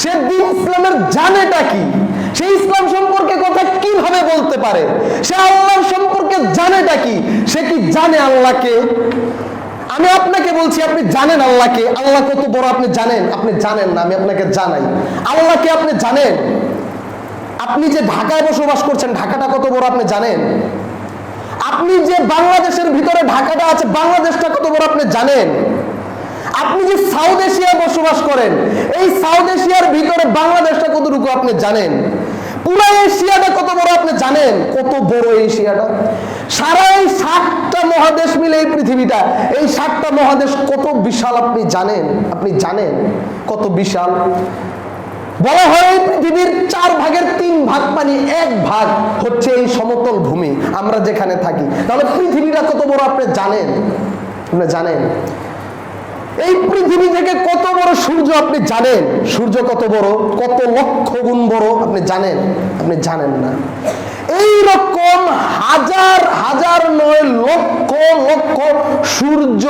সে দ্বীন ইসলামের জানেটা কি, সে ইসলাম সম্পর্কে কথা কিভাবে বলতে পারে, সে আল্লাহর সম্পর্কে জানেটা কি, সে কি জানে আল্লাহকে? আমি আপনাকে বলছি, আপনি জানেন আল্লাহকে? আল্লাহ কত বড় আপনি জানেন? আপনি জানেন না, আমি আপনাকে জানাই। আল্লাহকে আপনি জানেন? আপনি যে ঢাকায় বসবাস করছেন, ঢাকাটা কত বড় আপনি জানেন? আপনি যে বাংলাদেশের ভিতরে ঢাকাটা আছে, বাংলাদেশটা কত বড় আপনি জানেন? আপনি যে সাউথ এশিয়ায় বসবাস করেন, এই সাউথ এশিয়ার ভিতরে বাংলাদেশটা কতটুকু আপনি জানেন? পুরো এশিয়াটা কত বড় আপনি জানেন? কত বড় এশিয়াটা? সারা এই 7টা মহাদেশ মিলে এই পৃথিবীটা, এই 7টা মহাদেশ কত বিশাল আপনি জানেন? আপনি জানেন কত বিশাল? বলা হয় এই পৃথিবীর 4 ভাগের 3 ভাগ পানি, 1 ভাগ হচ্ছে এই সমতল ভূমি, আমরা যেখানে থাকি। তাহলে পৃথিবীটা কত বড় আপনি জানেন? আপনি জানেন? এই পৃথিবী থেকে কত বড় সূর্য আপনি জানেন? সূর্য কত বড়, কত লক্ষ গুণ বড় আপনি জানেন? আপনি জানেন না। এই রকম হাজার হাজার নয়, লক্ষ লক্ষ সূর্য,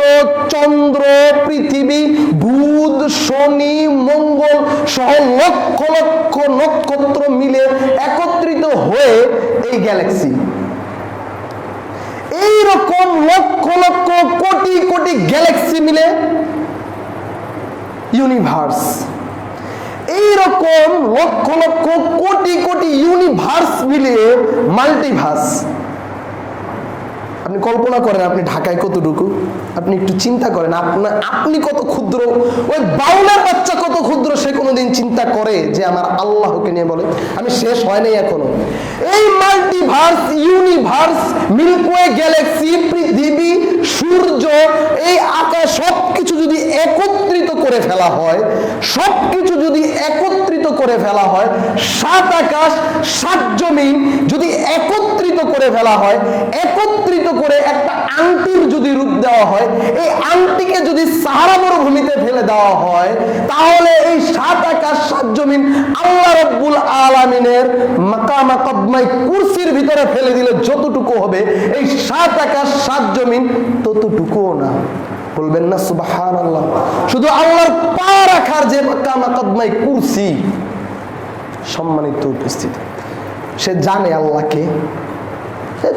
চন্দ্র, পৃথিবী, বুধ, শনি, মঙ্গল সহ লক্ষ লক্ষ নক্ষত্র মিলে একত্রিত হয়ে এই গ্যালাক্সি। এই রকম লক্ষ লক্ষ কোটি কোটি গ্যালাক্সি মিলে ইউনিভার্স। এই রকম লক্ষ লক্ষ কোটি কোটি ইউনিভার্স মিলিয়ে মাল্টিভার্স। আপনি কল্পনা করেন আপনি ঢাকায় কতটুকু, আপনি একটু চিন্তা করেন আপনি কত ক্ষুদ্র। ওই বাউলের বাচ্চা কত ক্ষুদ্র, সে কোনোদিন চিন্তা করে যে আমার আল্লাহকে নিয়ে বলে? আমি শেষ হয় নাই এখনো। এই মাল্টিভার্স, ইউনিভার্স, মিল্কওয়ে গ্যালাক্সি, পৃথিবী, সূর্য, এই আকাশ, সবকিছু যদি একত্রিত করে ফেলা হয়, সবকিছু যদি একত্রিত করে ফেলা হয়, 7 আকাশ 7 জমিন যদি একত্রিত করে ফেলা হয়, একত্রিত করে একটা আংটির যদি রূপ দেওয়া হয়, এই আংটিকে যদি সাহারা মরুভূমিতে ফেলে দেওয়া হয়, তাহলে এই 7 আকাশ 7 জমিন আল্লাহ রাব্বুল আলামিনের মাকামা কদমাই কুরসির ভিতরে ফেলে দিলে যতটুকু হবে, এই 7 আকাশ 7 জমিন ততটুকুও না। বলবেন না সুবহানাল্লাহ? শুধু আল্লাহর পা রাখার যে মাকামা কদমাই কুরসি, সম্মানিত উপস্থিতি, সে জানে আল্লাহকে,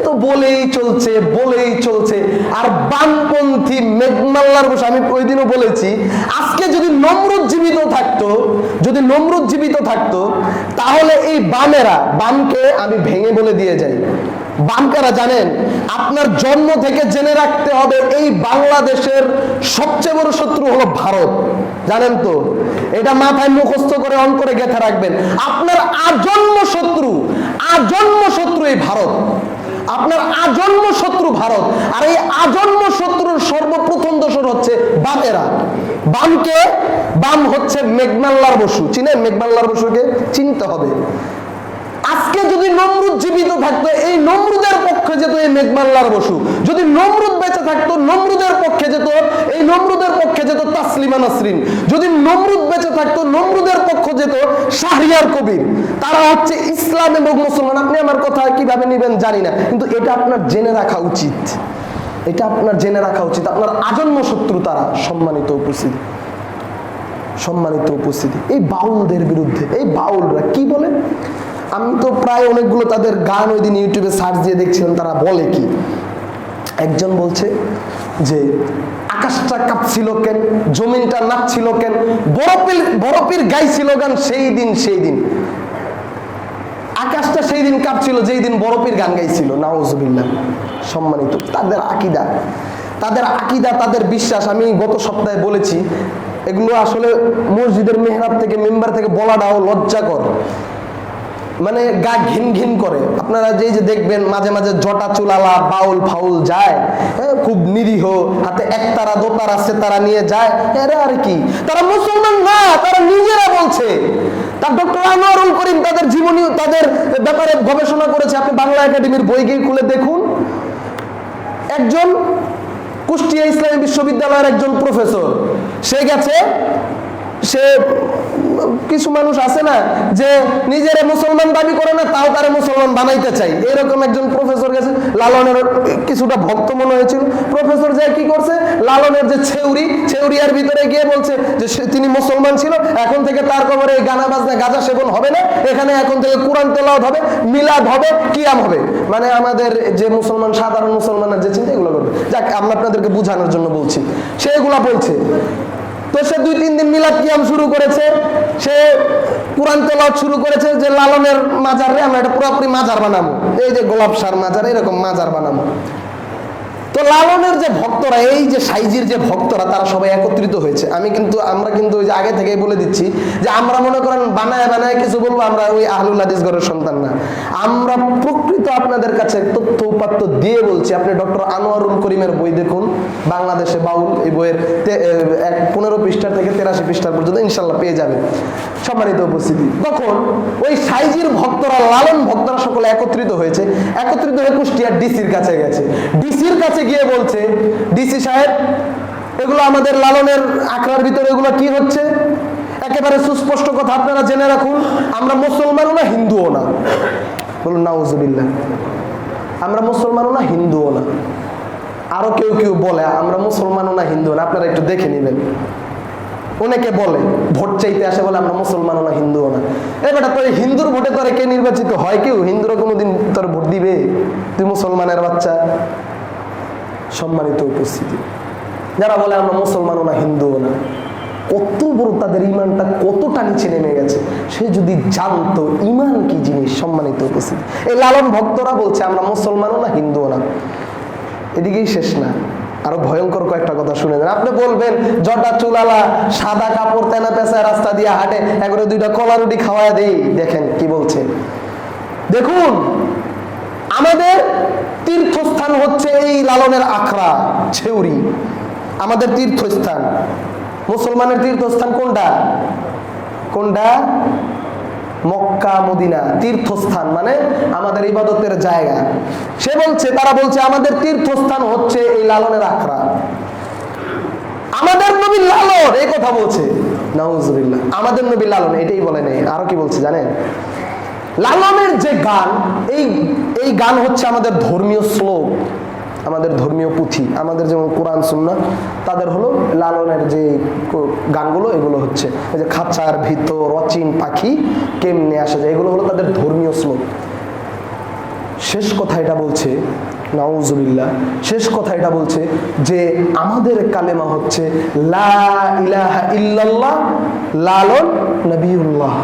তো বলেই চলছে বলেই চলছে। আর বামপন্থী মেঘমাল্লার বসে, আমি ওই দিনও বলেছি, আজকে যদি নমরুদ জীবিত থাকতো, যদি নমরুদ জীবিত থাকতো, তাহলে এই বামকে আমি ভেঙে বলে দিয়ে যাই। বাম কারা জানেন? আপনার জন্ম থেকে জেনে রাখতে হবে এই বাংলাদেশের সবচেয়ে বড় শত্রু হলো ভারত। জানেন তো? এটা মাথায় মুখস্থ করে অন করে গেঁথে রাখবেন। আপনার আজন্ম শত্রু এই ভারত। আপনার আজন্ম শত্রু ভারত। আর এই আজন্ম শত্রুর সর্বপ্রথম দোসর হচ্ছে বামেরা। বাম হচ্ছে মেঘমাল্লার বসু। চিনেন মেঘমাল্লার বসুকে? চিনতে হবে। আজকে যদি নমরুদ জীবিত থাকতো, এই নমরুদের পক্ষে যেত এই মেঘমাল্লার বসু। যদি নমরুদ বেঁচে থাকতো, নমরুদের পক্ষে যেত, এই নমরুদের পক্ষে যেত তাসলিমা নাসরিন। যদি নমরুদ বেঁচে থাকতো, নমরুদের পক্ষে যেত শাহরিয়ার কবির। তারা হচ্ছে ইসলাম এবং মুসলমান। আপনি আমার কথা কিভাবে নেবেন জানি না, কিন্তু এটা আপনার জেনে রাখা উচিত। এটা আপনার জেনে রাখা উচিত। আপনার আজন্ম শত্রু তারা। সম্মানিত উপস্থিতি, সম্মানিত উপস্থিতি, এই বাউলদের বিরুদ্ধে, এই বাউলরা কি বলে? আমি তো প্রায় অনেকগুলো তাদের গান ওই দিন ইউটিউবে সার্চ দিয়ে দেখছিলাম, তারা বলে কি? একজন বলছে যে আকাশটা কাঁপছিল কেন, জমিনটা নাচছিল কেন, বরফের গাইছিল গান সেই দিন আকাশটা সেই দিন কাঁপছিল যেই দিন বরফের গান গাইছিল। নাউজুবিল্লাহ। সম্মানিত, তাদের আকিদা, তাদের বিশ্বাস। আমি গত সপ্তাহে বলেছি, এগুলো আসলে মসজিদের মেহরাব থেকে, মেম্বার থেকে বলাটাও লজ্জাকর। মানে গা ঘিন ঘিন করে। আপনারা যে দেখবেন মাঝে মাঝে জটা চুলালা বাউল ফাউল যায়, খুব নিরীহ, হাতে একতারা দোতারা সেতারা নিয়ে যায়। এরা আর কি, তারা মুসলমান না, তারা নিজেরা বলছে। তার ডক্টর আনোয়ারুল করিম তাদের জীবনী, তাদের ব্যাপারে গবেষণা করেছে। আপনি বাংলা একাডেমির বই গিয়ে খুলে দেখুন। একজন কুষ্টিয়া ইসলামী বিশ্ববিদ্যালয়ের একজন প্রফেসর, সে গেছে, সে কিছু মানুষ আছে না যে নিজেরা মুসলমান দাবি করে না, তাও তারা মুসলমান বানাইতে চাই, এরকম একজন প্রফেসর গেছে। লালনের কিছুটা ভক্ত মনে হয়েছিল। প্রফেসর যে কি করছে, লালনের যে ছেউরিয়ার ভিতরে গিয়ে বলছে যে তিনি মুসলমান ছিল, এখন থেকে তার কবরে গানা বাজনা গাঁজা সেবন হবে না, এখানে এখন থেকে কোরআন তেলাওয়াত হবে, মিলাদ হবে, কিয়াম হবে। মানে আমাদের যে মুসলমান, সাধারণ মুসলমানের যে চিন্তা, এগুলো করবে। যাক, আমরা আপনাদেরকে বোঝানোর জন্য বলছি। সে এগুলা বলছে। তো সে 2-3 দিন মিলাদ কিয়াম শুরু করেছে, সে কোরআন তেলাওয়াত শুরু করেছে যে লালনের মাজার রে আমরা এটা পুরোপুরি মাজার বানাবো, এই যে গোলাপ সার মাজার এরকম মাজার বানাবো। তো লালনের যে ভক্তরা, এই যে সাইজির যে ভক্তরা, তারা সবাই একত্রিত হয়েছে। আমরা কিন্তু ওই যে আগে থেকেই বলে দিচ্ছি যে আমরা মনে করেন বানায় বানায় কিছু বলবো, আমরা ওই আহলুল হাদিস ঘরের সন্তান না। আমরা প্রকৃত আপনাদের কাছে তথ্য উপাত্ত দিয়ে বলছি। আপনি ডক্টর আনোয়ারুল করিমের বই দেখুন, বাংলাদেশে বাউল, এই বইয়ের 15 পৃষ্ঠা থেকে 83 পৃষ্ঠা পর্যন্ত ইনশাল্লাহ পেয়ে যাবেন। সম্মানিত উপস্থিতি, তখন ওই সাইজির ভক্তরা, লালন ভক্তরা সকলে একত্রিত হয়ে কুষ্টিয়ার ডিসির কাছে গেছে। ডিসির কাছে গিয়ে বলছে, ডিসি সাহেব, এগুলো আমাদের লালনের আখড়ার ভিতরে এগুলো কি হচ্ছে? একেবারে সুস্পষ্ট কথা আপনারা জেনে রাখুন, আমরা মুসলমানও না, হিন্দুও না। বলুন নাউজুবিল্লাহ। আমরা মুসলমানও না, হিন্দুও না। আরো কেউ কেউ বলে আমরা মুসলমানও না, হিন্দুও না। আপনারা একটু দেখে নেবেন। অনেকে বলে, ভোট চাইতে আসে, বলে আমরা মুসলমানও না, হিন্দুও না। বেটা, তোর হিন্দুর ভোটে তোরে কে নির্বাচিত হয়? কেউ হিন্দুরা কোনোদিন তোর ভোট দিবে? তুই মুসলমানের বাচ্চা। সম্মানিত উপস্থিতি, যারা বলে আমরা মুসলমানও না, হিন্দুও না, কত বড় তাদের ইমানটা কতটা নিচে নেমে গেছে। সে যদি জানতো ইমান কি জিনিস। সম্মানিত উপস্থিতি, এই লালন ভক্তরা বলছে আমরা মুসলমানও না, হিন্দুও না। এদিকেই শেষ না, আরো ভয়ঙ্কর কয়েকটা কথা শুনে যান। আপনি বলবেন জটা চুলালা, সাদা কাপড় তেনা পেঁচায় রাস্তা দিয়ে হাঁটে, একবারে 2টা কলা রুটি খাওয়া দেই। দেখেন কি বলছে, দেখুন আমাদের তীর্থস্থান হচ্ছে এই লালনের আখড়া ছেউরি, আমাদের তীর্থস্থান। মুসলমানের তীর্থস্থান কোনটা? Mecca Medina. তীর্থস্থান মানে আমাদের ইবাদতের জায়গা। সে বলছে, তারা বলছে আমাদের তীর্থস্থান হচ্ছে এই লালনের আখড়া। আমাদের নবী লালন এই কথা বলছে। নাউজুবিল্লাহ। আমাদের নবী লালন এটাই বলে নেই, আরো কি বলছে জানেন? লালনের যে গান, এই গান হচ্ছে আমাদের ধর্মীয় শ্লোক, আমাদের ধর্মীয় পুঁথি। আমাদের যেমন কোরআন সুন্নাহ, তাদের হলো লালনের যে গানগুলো, এগুলো হচ্ছে এই যে খাঁচার ভিতর অচিন পাখি কেমনে আসা যায়, এগুলো হলো তাদের ধর্মীয় শ্লোক। শেষ কথা এটা বলছে, নাউজুবিল্লাহ, শেষ কথা এটা বলছে যে আমাদের কালেমা হচ্ছে লা ইলাহা ইল্লাল্লাহ লালন নবিউল্লাহ।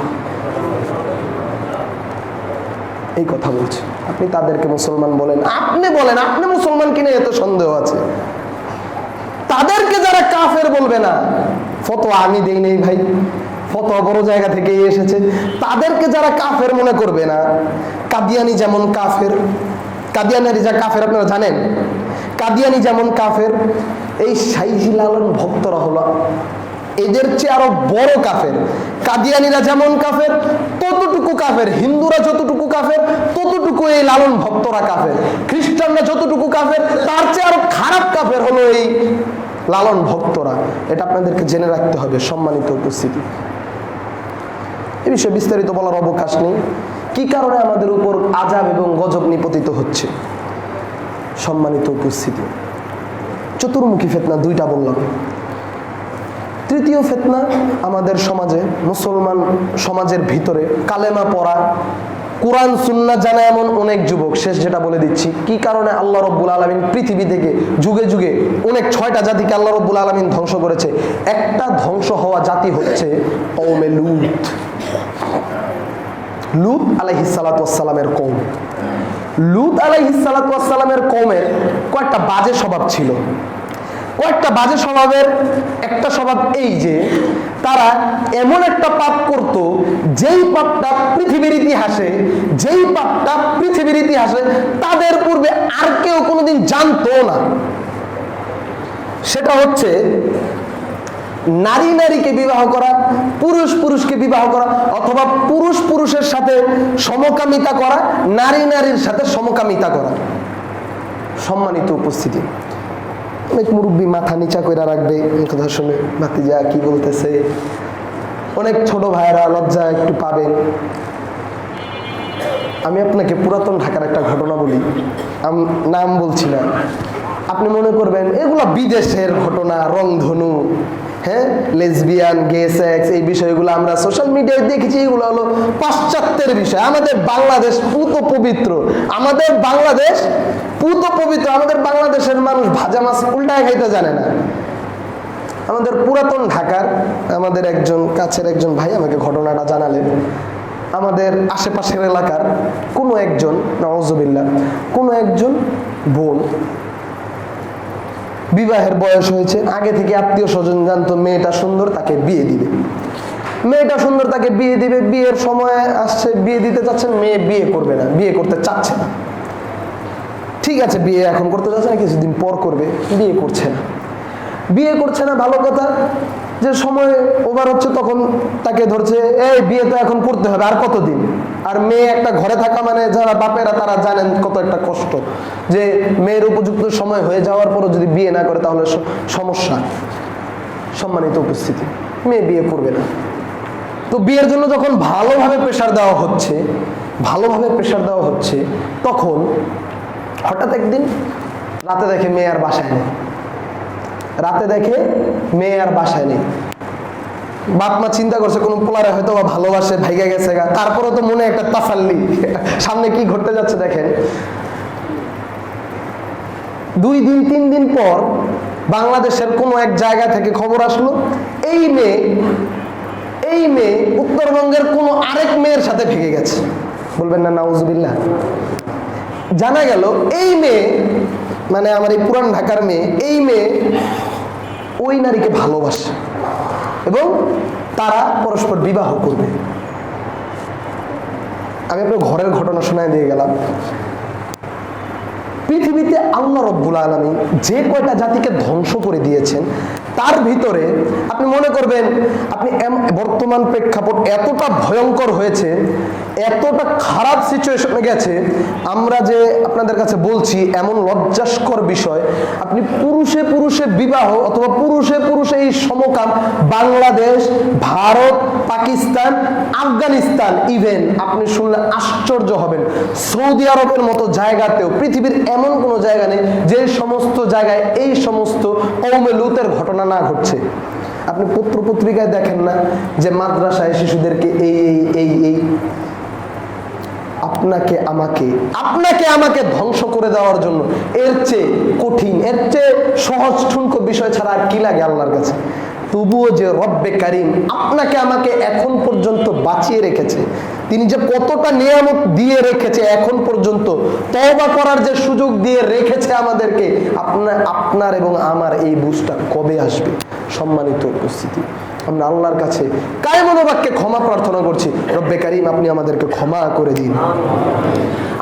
এই কথা বলছে। আপনি তাদেরকে মুসলমান বলেন, আপনি মুসলমান কিনে এত সন্দেহ আছে। তাদেরকে যারা কাফের বলবে না, ফতোয়া আমি দেই নেই ভাই, ফতোয়া বড় জায়গা থেকেই এসেছে। তাদেরকে যারা কাফের মনে করবে না, কাদিয়ানি যেমন কাফের, কাদিয়ানিরা যা কাফের আপনারা জানেন, কাদিয়ানি যেমন কাফের, এই সাইজি লালন ভক্তরা হলো এদের চেয়ে আরো বড় কাফের। কাদিয়ানিরা যেমন কাফের ততটুকু কাফের, হিন্দুরা যতটুকু কাফের ততটুকু এই লালন ভক্তরা কাফের, খ্রিস্টানরা যতটুকু কাফের তার চেয়ে আরো খারাপ কাফের হলো এই লালন ভক্তরা। এটা আপনাদেরকে জেনে রাখতে হবে। সম্মানিত উপস্থিতি, এ বিষয়ে বিস্তারিত বলার অবকাশ নেই। কি কারণে আমাদের উপর আযাব এবং গজব নিপতিত হচ্ছে? সম্মানিত উপস্থিতি, চতুর্মুখী ফিতনা 2টা বললাম। তৃতীয় ফিতনা, আমাদের সমাজে, মুসলমান সমাজের ভিতরে কালেমা পড়া, কোরআন সুন্নাহ জানা এমন অনেক যুবক। শেষ যেটা বলে দিচ্ছি, কি কারণে আল্লাহ রাব্বুল আলামিন পৃথিবী থেকে যুগে যুগে অনেক 6টা জাতিকে আল্লাহ রাব্বুল আলামিন ধ্বংস করেছে। একটা ধ্বংস হওয়া জাতি হচ্ছে কওমে লূত আলাইহিস সালাতু ওয়াস সালামের কওম। লূত আলাইহিস সালাতু ওয়াস সালামের কওমের কয়েকটা বাজে স্বভাব ছিল। কয়েকটা বাজে স্বভাবের একটা স্বভাব এই যে তারা এমন একটা পাপ করত, যেই পাপটা পৃথিবীর ইতিহাসে তাদের পূর্বে আর কেউ কোনোদিন জানতো না। সেটা হচ্ছে নারী নারীকে বিবাহ করা, পুরুষ পুরুষকে বিবাহ করা, অথবা পুরুষ পুরুষের সাথে সমকামিতা করা, নারী নারীর সাথে সমকামিতা করা। সম্মানিত উপস্থিতি, অনেক মুরব্বী মাথা নিচা করে রাখবে এই কথা শুনে, ভাতিজা কি বলতেছে। অনেক ছোট ভাইয়েরা লজ্জা একটু পাবেন। আমি আপনাকে পুরাতন ঢাকার একটা ঘটনা বলি, নাম বলছি না। আপনি মনে করবেন এগুলো বিদেশের ঘটনা, রংধনু, হ্যাঁ, লেসবিয়ান, গে সেক্স, এই বিষয়গুলো আমরা সোশ্যাল মিডিয়ায় দেখেছি, এগুলো হলো পাশ্চাত্যের বিষয়। আমাদের বাংলাদেশ পুত পবিত্র, আমাদের বাংলাদেশের মানুষ ভাজা মাছ উল্টায় খাইতে জানে না। আমাদের পুরাতন ঢাকার আমাদের একজন কাছের একজন ভাই আমাকে ঘটনাটা জানালেন। আমাদের আশেপাশের এলাকার কোনো একজন, নাউজুবিল্লাহ, কোনো একজন বোন বিবাহের বয়স হয়েছে, আগে থেকে আত্মীয় স্বজন জানতো মেয়েটা সুন্দর, তাকে বিয়ে দিবে। মেয়েটা সুন্দর, তাকে বিয়ে দিবে। বিয়ের সময় আসছে, বিয়ে দিতে চাচ্ছেন, মেয়ে বিয়ে করবে না, বিয়ে করতে চাচ্ছে না। ঠিক আছে, বিয়ে এখন করতে চাচ্ছে না, কিছুদিন পর করবে, বিয়ে করছে না। বিয়ে করছে না, ভালো কথা। যে সময় ওভার হচ্ছে তখন তাকে ধরছে, এই বিয়ে তো এখন করতে হবে, আর কতদিন। আর মেয়ে একটা ঘরে থাকা মানে যারা বাপেরা তারা জানেন কত একটা কষ্ট, যে মেয়ের উপযুক্ত সময় হয়ে যাওয়ার পরও যদি বিয়ে না করে তাহলে সমস্যা। সম্মানিত উপস্থিতি, মেয়ে বিয়ে করবে না। তো বিয়ের জন্য যখন ভালোভাবে প্রেশার দেওয়া হচ্ছে, তখন হঠাৎ একদিন রাতে দেখে মেয়ে আর বাসায় নেই। বাপ মা চিন্তা করছে কোনো পোলারে হয়তো বা ভালোবাসে, ভাইগা গেছে গা, তারপরে তো মনে একটা তাসাল্লি, সামনে কি ঘটতে যাচ্ছে দেখেন। 2 দিন 3 দিন পর বাংলাদেশের কোনো এক জায়গা থেকে খবর আসলো, এই মেয়ে উত্তরবঙ্গের কোনো আরেক মেয়ের সাথে ভেগে গেছে। বলবেন না নাউজুবিল্লাহ। জানা গেল এই মেয়ে, মানে আমার এই পুরান ঢাকার মেয়ে, এই মেয়ে ওই নারীকে ভালোবাসে এবং তারা পরস্পর বিবাহ করবে। আমি আপনার ঘরের ঘটনা শোনায় দিয়ে গেলাম। পৃথিবীতে আল্লাহ রব্বুল আলামিন যে কয়টা জাতিকে ধ্বংস করে দিয়েছেন, তার ভিতরে আপনি মনে করবেন আপনি বর্তমান প্রেক্ষাপট এতটা ভয়ঙ্কর হয়েছে, এতটা খারাপ সিচুয়েশনে গেছে, আমরা যে আপনাদের কাছে বলছি এমন লজ্জাস্কর বিষয়, আপনি পুরুষে পুরুষে বিবাহ অথবা পুরুষে পুরুষে এই সমকাম বাংলাদেশ, ভারত, পাকিস্তান, আফগানিস্তান, ইভেন আপনি শুনলে আশ্চর্য হবেন, সৌদি আরবের মতো জায়গাতেও পৃথিবীর এমন কোনো জায়গা নেই যে সমস্ত জায়গায় এই সমস্ত কওমে লূতের ঘটনা না ঘটছে। আপনি পত্র পত্রিকায় দেখেন না যে মাদ্রাসায় শিশুদেরকে এই আপনাকে আমাকে ধ্বংস করে দেওয়ার জন্য, এর চেয়ে কঠিন, এর চেয়ে সহজ ঠুনকো বিষয় ছাড়া আর কি লাগে আল্লাহর কাছে। তবুও যে রব্বে কারিম আপনাকে আমাকে এখন পর্যন্ত বাঁচিয়ে রেখেছে, তিনি যে কতটা নিয়ামত দিয়ে রেখেছে এখন পর্যন্ত, তওবা করার যে সুযোগ দিয়ে রেখেছে আমাদেরকে, আপনার এবং আমার এই বুঝটা কবে আসবে? সম্মানিত উপস্থিতি, আমরা আল্লাহর কাছে কায়মনোবাক্যে ক্ষমা প্রার্থনা করছি, রব্বে কারিম আপনি আমাদেরকে ক্ষমা করে দিন।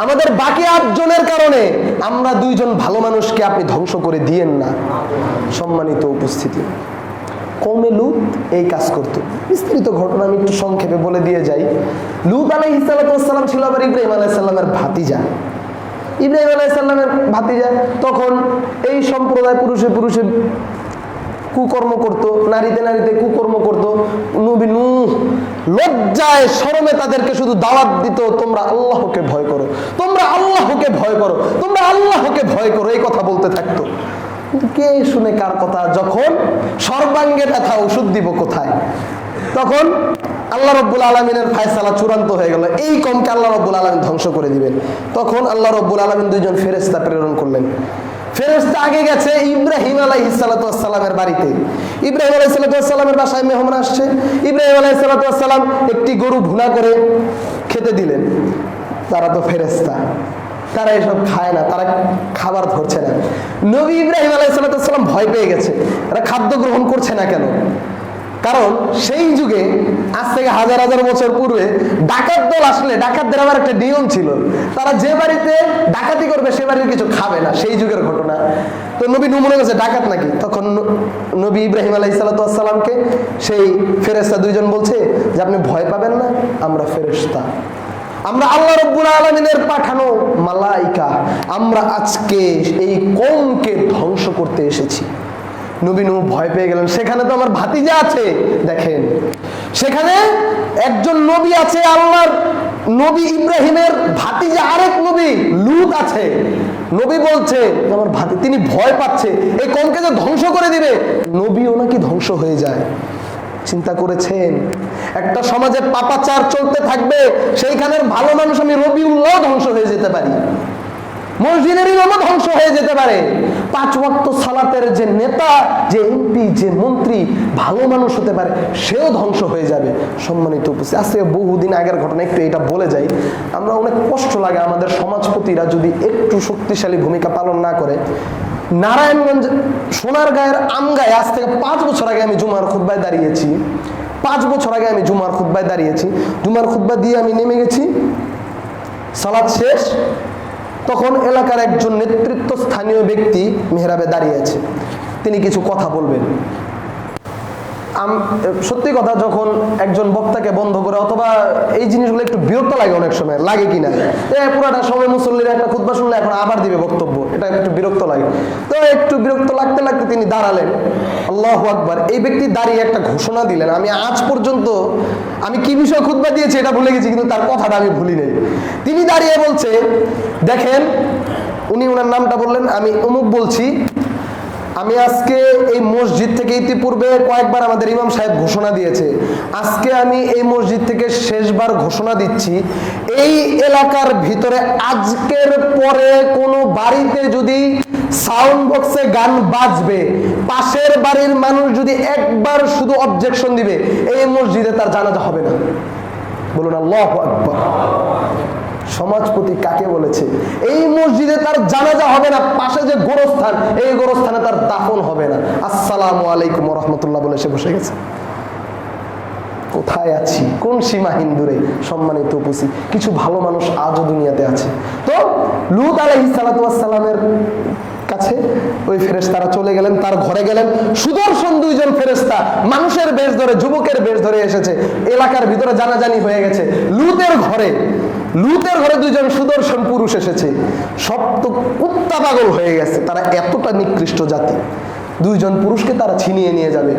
আমাদের বাকি 8 জনের কারণে আমরা 2 জন ভালো মানুষকে আপনি ধ্বংস করে দিয়েন না। সম্মানিত উপস্থিতি, কওমে লূত এই কাজ করত। বিস্তারিত ঘটনা আমি একটু সংক্ষেপে বলে দিয়ে যাই। লূত আলাইহিস সালাম ছিল আবার ইব্রাহিম আলাইহিস সালামের ভাতিজা। তখন এই সম্প্রদায় পুরুষে পুরুষে কুকর্ম করত, নারীতে নারীতে কুকর্ম করত। নবী নূহ লজ্জায় শরমে তাদেরকে শুধু দাওয়াত দিত, তোমরা আল্লাহকে ভয় করো, তোমরা আল্লাহকে ভয় করো, তোমরা আল্লাহকে ভয় করো, এই কথা বলতে থাকতো। কিন্তু কে শুনে কার কথা? যখন সর্বাঙ্গে ব্যথা, ওষুধ দিব কোথায়? তখন আল্লাহ রব্বুল আলমিনের ফায়সালা চূড়ান্ত হয়ে গেল, এই কমকে আল্লাহ রব্বুল আলমিন ধ্বংস করে দিবেন। তখন আল্লাহ রব্বুল আলমিন 2 জন ফেরেশতা প্রেরণ করলেন। ফেরেশতা আগে গেছে ইব্রাহিম আলাইহিস সালামের বাড়িতে। ইব্রাহিম আলাইহিস সালামের বাসায় মেহমান আসছে। ইব্রাহিম আলাইহিস সালাম একটি গরু ভুনা করে খেতে দিলেন। তারা তো ফেরেশতা, তারা এসব খায় না, তারা খাবার ধরছে না। নবী ইব্রাহিম আলাইহিস সালাম ভয় পেয়ে গেছে, তারা খাদ্য গ্রহণ করছে না কেন? কারণ সেই যুগে, আজ থেকে হাজার হাজার বছর পূর্বে ডাকাত দল আসলে ডাকাতদের আবার একটা নিয়ম ছিল, তারা যে বাড়িতে ডাকাতি করবে সে বাড়ির কিছু খাবে না। সেই যুগের ঘটনা। তো নবী নূহ মনে করছে ডাকাত নাকি, তখন নবী ইব্রাহিম আলাইহিস সালামকে সেই ফেরেশতা 2 জন বলছে যে আপনি ভয় পাবেন না, আমরা ফেরেশতা, আমরা আল্লাহ রব্বুল আলামিনের পাঠানো মালাইকা, আমরা আজকে এই কওমকে ধ্বংস করতে এসেছি। নবী নূহ ভয় পেয়ে গেলেন, সেখানে তো আমার ভাতিজা আছে। দেখেন, সেখানে একজন নবী আছে, আল্লাহর নবী ইব্রাহিমের ভাতিজা আরেক নবী লূত আছে। নবী বলছে আমার ভাতি, তিনি ভয় পাচ্ছে এই কওমকে যে ধ্বংস করে দিবে, নবীও নাকি ধ্বংস হয়ে যায়। চিন্তা করেছেন, একটা সমাজে পাপাচার চলতে থাকবে, সেইখানের ভালো মানুষ আমি রবিউল্লাহ ধ্বংস হয়ে যেতে পারি। মসজিদের ইমামও ধ্বংস হয়ে যেতে পারে। 5 ওয়াক্ত সালাতের যে নেতা, যে এমপি, যে মন্ত্রী ভালো মানুষ হতে পারে, সেও ধ্বংস হয়ে যাবে। সম্মানিত উপস্থিতি, আজকে বহুদিন আগের ঘটনা, একটু এটা বলে যাই। আমরা অনেক কষ্ট লাগে আমাদের সমাজপতিরা যদি একটু শক্তিশালী ভূমিকা পালন না করে। নারায়ণগঞ্জ সোনারগাঁয়ের আমগাঁয়ে আজ থেকে 5 বছর আগে আমি জুমার খুতবায় দাঁড়িয়েছি। 5 বছর আগে আমি জুমার খুতবায় দাঁড়িয়েছি। জুমার খুতবা দিয়ে আমি নেমে গেছি, সালাত শেষ, তখন এলাকার একজন নেতৃত্ব স্থানীয় ব্যক্তি মেহরাবে দাঁড়িয়ে আছে। তিনি কিছু কথা বলবেন। সত্যি কথা, যখন একজন বক্তাকে বন্ধ করে, অথবা এই জিনিসগুলো একটু বিরক্ত লাগে, অনেক সময় লাগে কিনা, পুরাটা সময় মুসল্লিরা একটা খুতবা শুনলে এখন আবার দিবে বক্তব্য, এটা একটু বিরক্ত লাগে। তো একটু বিরক্ত লাগতে লাগতে তিনি দাঁড়ালেন। আল্লাহু আকবার। এই ব্যক্তি দাঁড়িয়ে একটা ঘোষণা দিলেন। আমি আজ পর্যন্ত আমি কি বিষয়ে খুতবা দিয়েছি এটা ভুলে গেছি, কিন্তু তার কথাটা আমি ভুলি নাই। তিনি দাঁড়িয়ে বলছে, দেখেন, উনি ওনার নামটা বললেন, আমি অমুক বলছি, আমি আজকে এই মসজিদ থেকে ইতিপূর্বে কয়েকবার আমাদের ইমাম সাহেব ঘোষণা দিয়েছে, আজকে আমি এই মসজিদ থেকে শেষবার ঘোষণা দিচ্ছি, এই এলাকার ভিতরে আজকের পরে কোনো বাড়িতে যদি সাউন্ড বক্সে গান বাজবে, পাশের বাড়ির মানুষ যদি একবার শুধু অবজেকশন দিবে, এই মসজিদে তার জানাজা হবে না। বলুন আল্লাহু আকবার। সমাজপতি কাকে বলেছে? এই মসজিদে তার জানাজা হবে না, পাশে যে গোরস্থান, এই গোরস্থানে তার দাফন হবে না। আসসালামু আলাইকুম ওয়া রাহমাতুল্লাহ বলে সে বসে গেছে। কোথায় আছি? কোন সীমাহীন দূরে? সম্মানিত উপস্থিতি, কিছু ভালো মানুষ আজও দুনিয়াতে আছে। তো লূত আলাইহিস সালাতু ওয়াস সালামের কাছে ওই ফেরেশতারা চলে গেলেন, তার ঘরে গেলেন। সুদর্শন 2 জন ফেরেশতা মানুষের বেশ ধরে, যুবকের বেশ ধরে এসেছে। এলাকার ভিতরে জানাজানি হয়ে গেছে। লূতের ঘরে 2 জন সুদর্শন পুরুষ এসেছে। সব তো কুত্তা পাগল হয়ে গেছে, তারা এতটা নিকৃষ্ট জাতি। 2 জন পুরুষকে তারা ছিনিয়ে নিয়ে যাবে,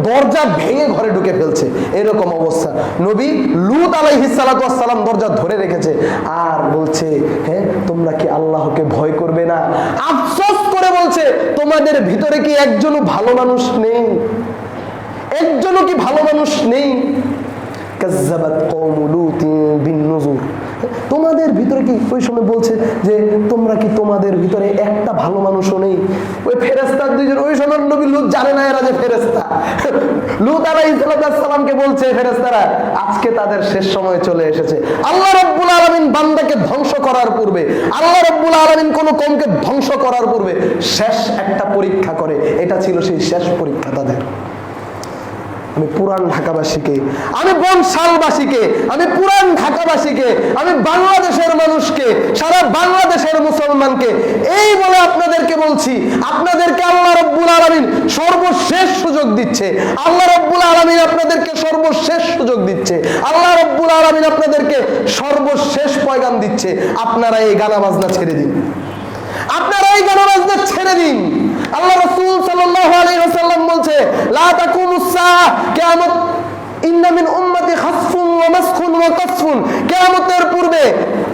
দরজা ভেঙে ঘরে ঢুকে ফেলছে, এরকম অবস্থা। নবী লূত আলাইহিস সালাতু ওয়াস সালাম দরজা ধরে রেখেছে আর বলছে, হ্যাঁ, তোমরা কি আল্লাহকে ভয় করবে না? আফসোস করে বলছে, তোমাদের ভিতরে কি একজনও ভালো মানুষ নেই? একজনও কি ভালো মানুষ নেই? কাজ্জাবাত কওমু লূতিন বিন-নুযুর। তোমাদের ভিতরে কি, ওই সময় বলছে যে তোমরা কি, তোমাদের ভিতরে একটা ভালো মানুষও নেই? ওই ফেরেশতা 2 জন, ওই সময় নবী লূত জানে না এরা যে ফেরেশতা। লূত আলাইহিস সালামকে বলছে ফেরেশতারা, আজকে তাদের শেষ সময় চলে এসেছে। আল্লাহ রাব্বুল আলামিন বান্দাকে ধ্বংস করার পূর্বে, আল্লাহ রাব্বুল আলামিন কোন কওমকে ধ্বংস করার পূর্বে শেষ একটা পরীক্ষা করে। এটা ছিল সেই শেষ পরীক্ষা তাদের। আমি পুরান ঢাকাবাসীকে, আমি বনশালবাসীকে, আমি পুরান ঢাকাবাসীকে, আমি বাংলাদেশের মানুষকে, সারা বাংলাদেশের মুসলমানকে এই বলে আপনাদেরকে বলছি, আপনাদেরকে আল্লাহ রাব্বুল আলামিন সর্বশেষ সুযোগ দিচ্ছে। আল্লাহ রাব্বুল আলামিন আপনাদেরকে সর্বশেষ সুযোগ দিচ্ছে। আল্লাহ রাব্বুল আলামিন আপনাদেরকে সর্বশেষ পয়গাম দিচ্ছে। আপনারা এই গানা বাজনা ছেড়ে দিন, আপনারা এই গানা বাজনা ছেড়ে দিন। আল্লাহ রাসূল সাল্লাল্লাহু আলাইহি ওয়াসাল্লাম বলছে, লা তাকুমুস সাআহ, কিয়ামত, ইন্না মিন উম্মতি খাসফুন ওয়া মাসখুন ওয়া কাসফুন, কিয়ামতের পূর্বে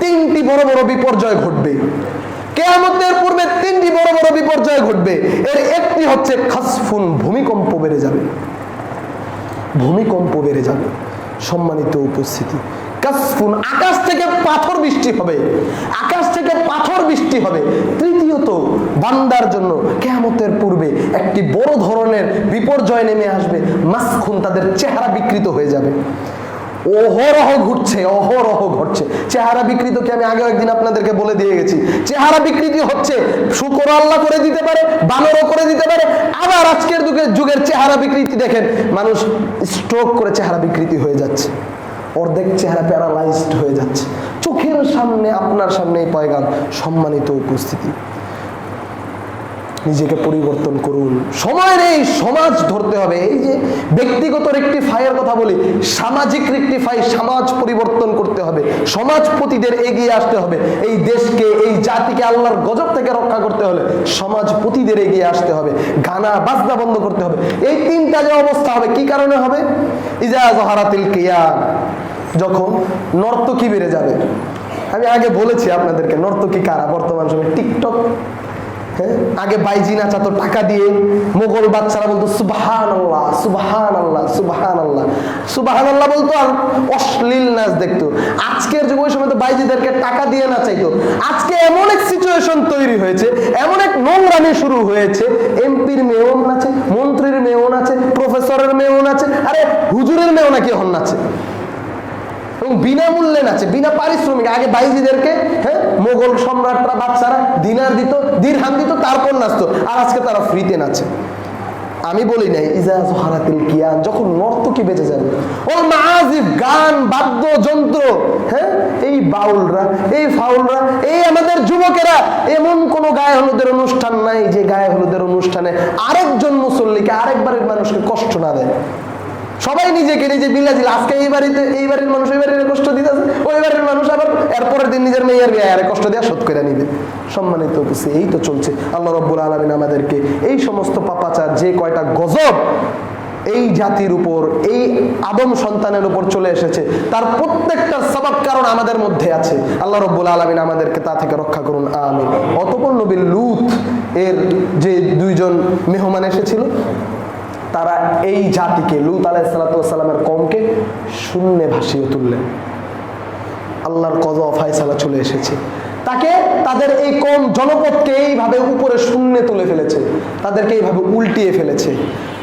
3টি বড় বড় বিপর্যয় ঘটবে। কিয়ামতের পূর্বে 3টি বড় বড় বিপর্যয় ঘটবে। এর একটি হচ্ছে খাসফুন, ভূমিকম্প বেড়ে যাবে, ভূমিকম্প বেড়ে যাবে। সম্মানিত উপস্থিতি, কাসফুন, আকাশ থেকে পাথর বৃষ্টি হবে, আকাশ থেকে পাথর বৃষ্টি হবে। তৃতীয়ত, বান্দার জন্য কিয়ামতের পূর্বে একটি বড় ধরনের বিপর্যয় নেমে আসবে। মাসখুন, তাদের চেহারা বিকৃত হয়ে যাবে। অহরহ ঘটছে, অহরহ ঘটছে চেহারা বিকৃতকে আমি আগেও একদিন আপনাদেরকে বলে দিয়ে গেছি। চেহারা বিকৃতি হচ্ছে, শুকর আল্লাহ করে দিতে পারে, বানরও করে দিতে পারে। আবার আজকের যুগের চেহারা বিকৃতি দেখেন, মানুষ স্ট্রোক করে চেহারা বিকৃতি হয়ে যাচ্ছে, অর্ধেক চেহারা প্যারালাইজড হয়ে যাচ্ছে চোখের সামনে, আপনার সামনে এই পয়গাম। সম্মানিত উপস্থিতি, নিজেকে পরিবর্তন করুন। সময় নেই, সমাজ ধরতে হবে। এই যে ব্যক্তিগত রেকটিফাইয়ের কথা বলি, সামাজিক রেকটিফাই, সমাজ পরিবর্তন করতে হবে। সমাজপতিদের এগিয়ে আসতে হবে। এই দেশকে, এই জাতিকে আল্লাহর গজব থেকে রক্ষা করতে হলে সমাজপতিদের এগিয়ে আসতে হবে। গানা বাজনা বন্ধ করতে হবে। এই 3টা যে অবস্থা হবে, কি কারণে হবে? ইজা যাহারাতিল কিয়াম, যখন নর্তকী বেড়ে যাবে। আমি আগে বলেছি আপনাদেরকে, নর্তকী কারা বর্তমান সময়ে? টিকটক, হ্যাঁ, আগে বাইজি নাচাতো টাকা দিয়ে, মোগল বাচ্চারা বলতো সুবহানাল্লাহ সুবহানাল্লাহ সুবহানাল্লাহ সুবহানাল্লাহ বলতো, আর অশ্লীল নাচ দেখতো। আজকের যুগে ওই সময় তো বাইজিদেরকে টাকা দিয়ে নাচাইতো। আজকে এমন এক সিচুয়েশন তৈরি হয়েছে, এমন এক নোংরামি শুরু হয়েছে, এমপির মেয়েও নাচে, মন্ত্রীর মেয়েও নাচে, প্রফেসরের মেয়েও নাচে, আরে হুজুরের মেয়েও নাকি এখন নাচে, এবং বিনামূল্যে নাচে, বিনা পারিশ্রমিক। আগে বাইজিদেরকে, হ্যাঁ, মোগল সম্রাটরা বাচ্চারা দিনার দিত, দিরহাম দিত, তারপর নাচতো, আর আজকে তারা ফ্রিতে নাচে। আমি বলি নাই ইজা জহারাতিল কিয়ান, যখন নর্তকী বেঁচে যাবে, ও মাজিব, গান বাদ্যযন্ত্র, হ্যাঁ, এই বাউলরা, এই ফাউলরা, এই আমাদের যুবকেরা, এমন কোন গায়ে হলুদের অনুষ্ঠান নাই যে গায়ে হলুদের অনুষ্ঠানে আরেকজন মুসল্লিকে, আরেকবারের মানুষকে কষ্ট না দেয়। সবাই নিজেকে নিজে বিলাজিল, আজকে এই বাড়িতে এই বাড়ির মানুষ ওই বাড়ির কষ্ট দিতেছে, ওই বাড়ির মানুষ আবার এরপরের দিন নিজের মেয়ের বিয়ে আরে কষ্ট দেওয়া শোধ করে নিবে। সম্মানিত উপস্থিতি, এই তো চলছে। আল্লাহ রাব্বুল আলামিন আমাদেরকে এই সমস্ত পাপাচার, যে কয়টা গজব এই জাতির উপর, এই আদম সন্তানের উপর চলে এসেছে, তার প্রত্যেকটা সবব কারণ আমাদের মধ্যে আছে। আল্লাহ রাব্বুল আলামিন আমাদেরকে তা থেকে রক্ষা করুন, আমিন। অতঃপর নবী লূত এর যে দুইজন মেহমান এসেছিল, তারা এই জাতিকে, লূত আলাইহিস সালামের কওমকে শূন্যে ভাসিয়ে তুললেন। আল্লাহর কজা ফায়সালা চলে এসেছে, তাকে, তাদের এই কওম জনপদকে এইভাবে উপরে শূন্যে তুলে ফেলেছে, তাদেরকে এইভাবে উল্টিয়ে ফেলেছে,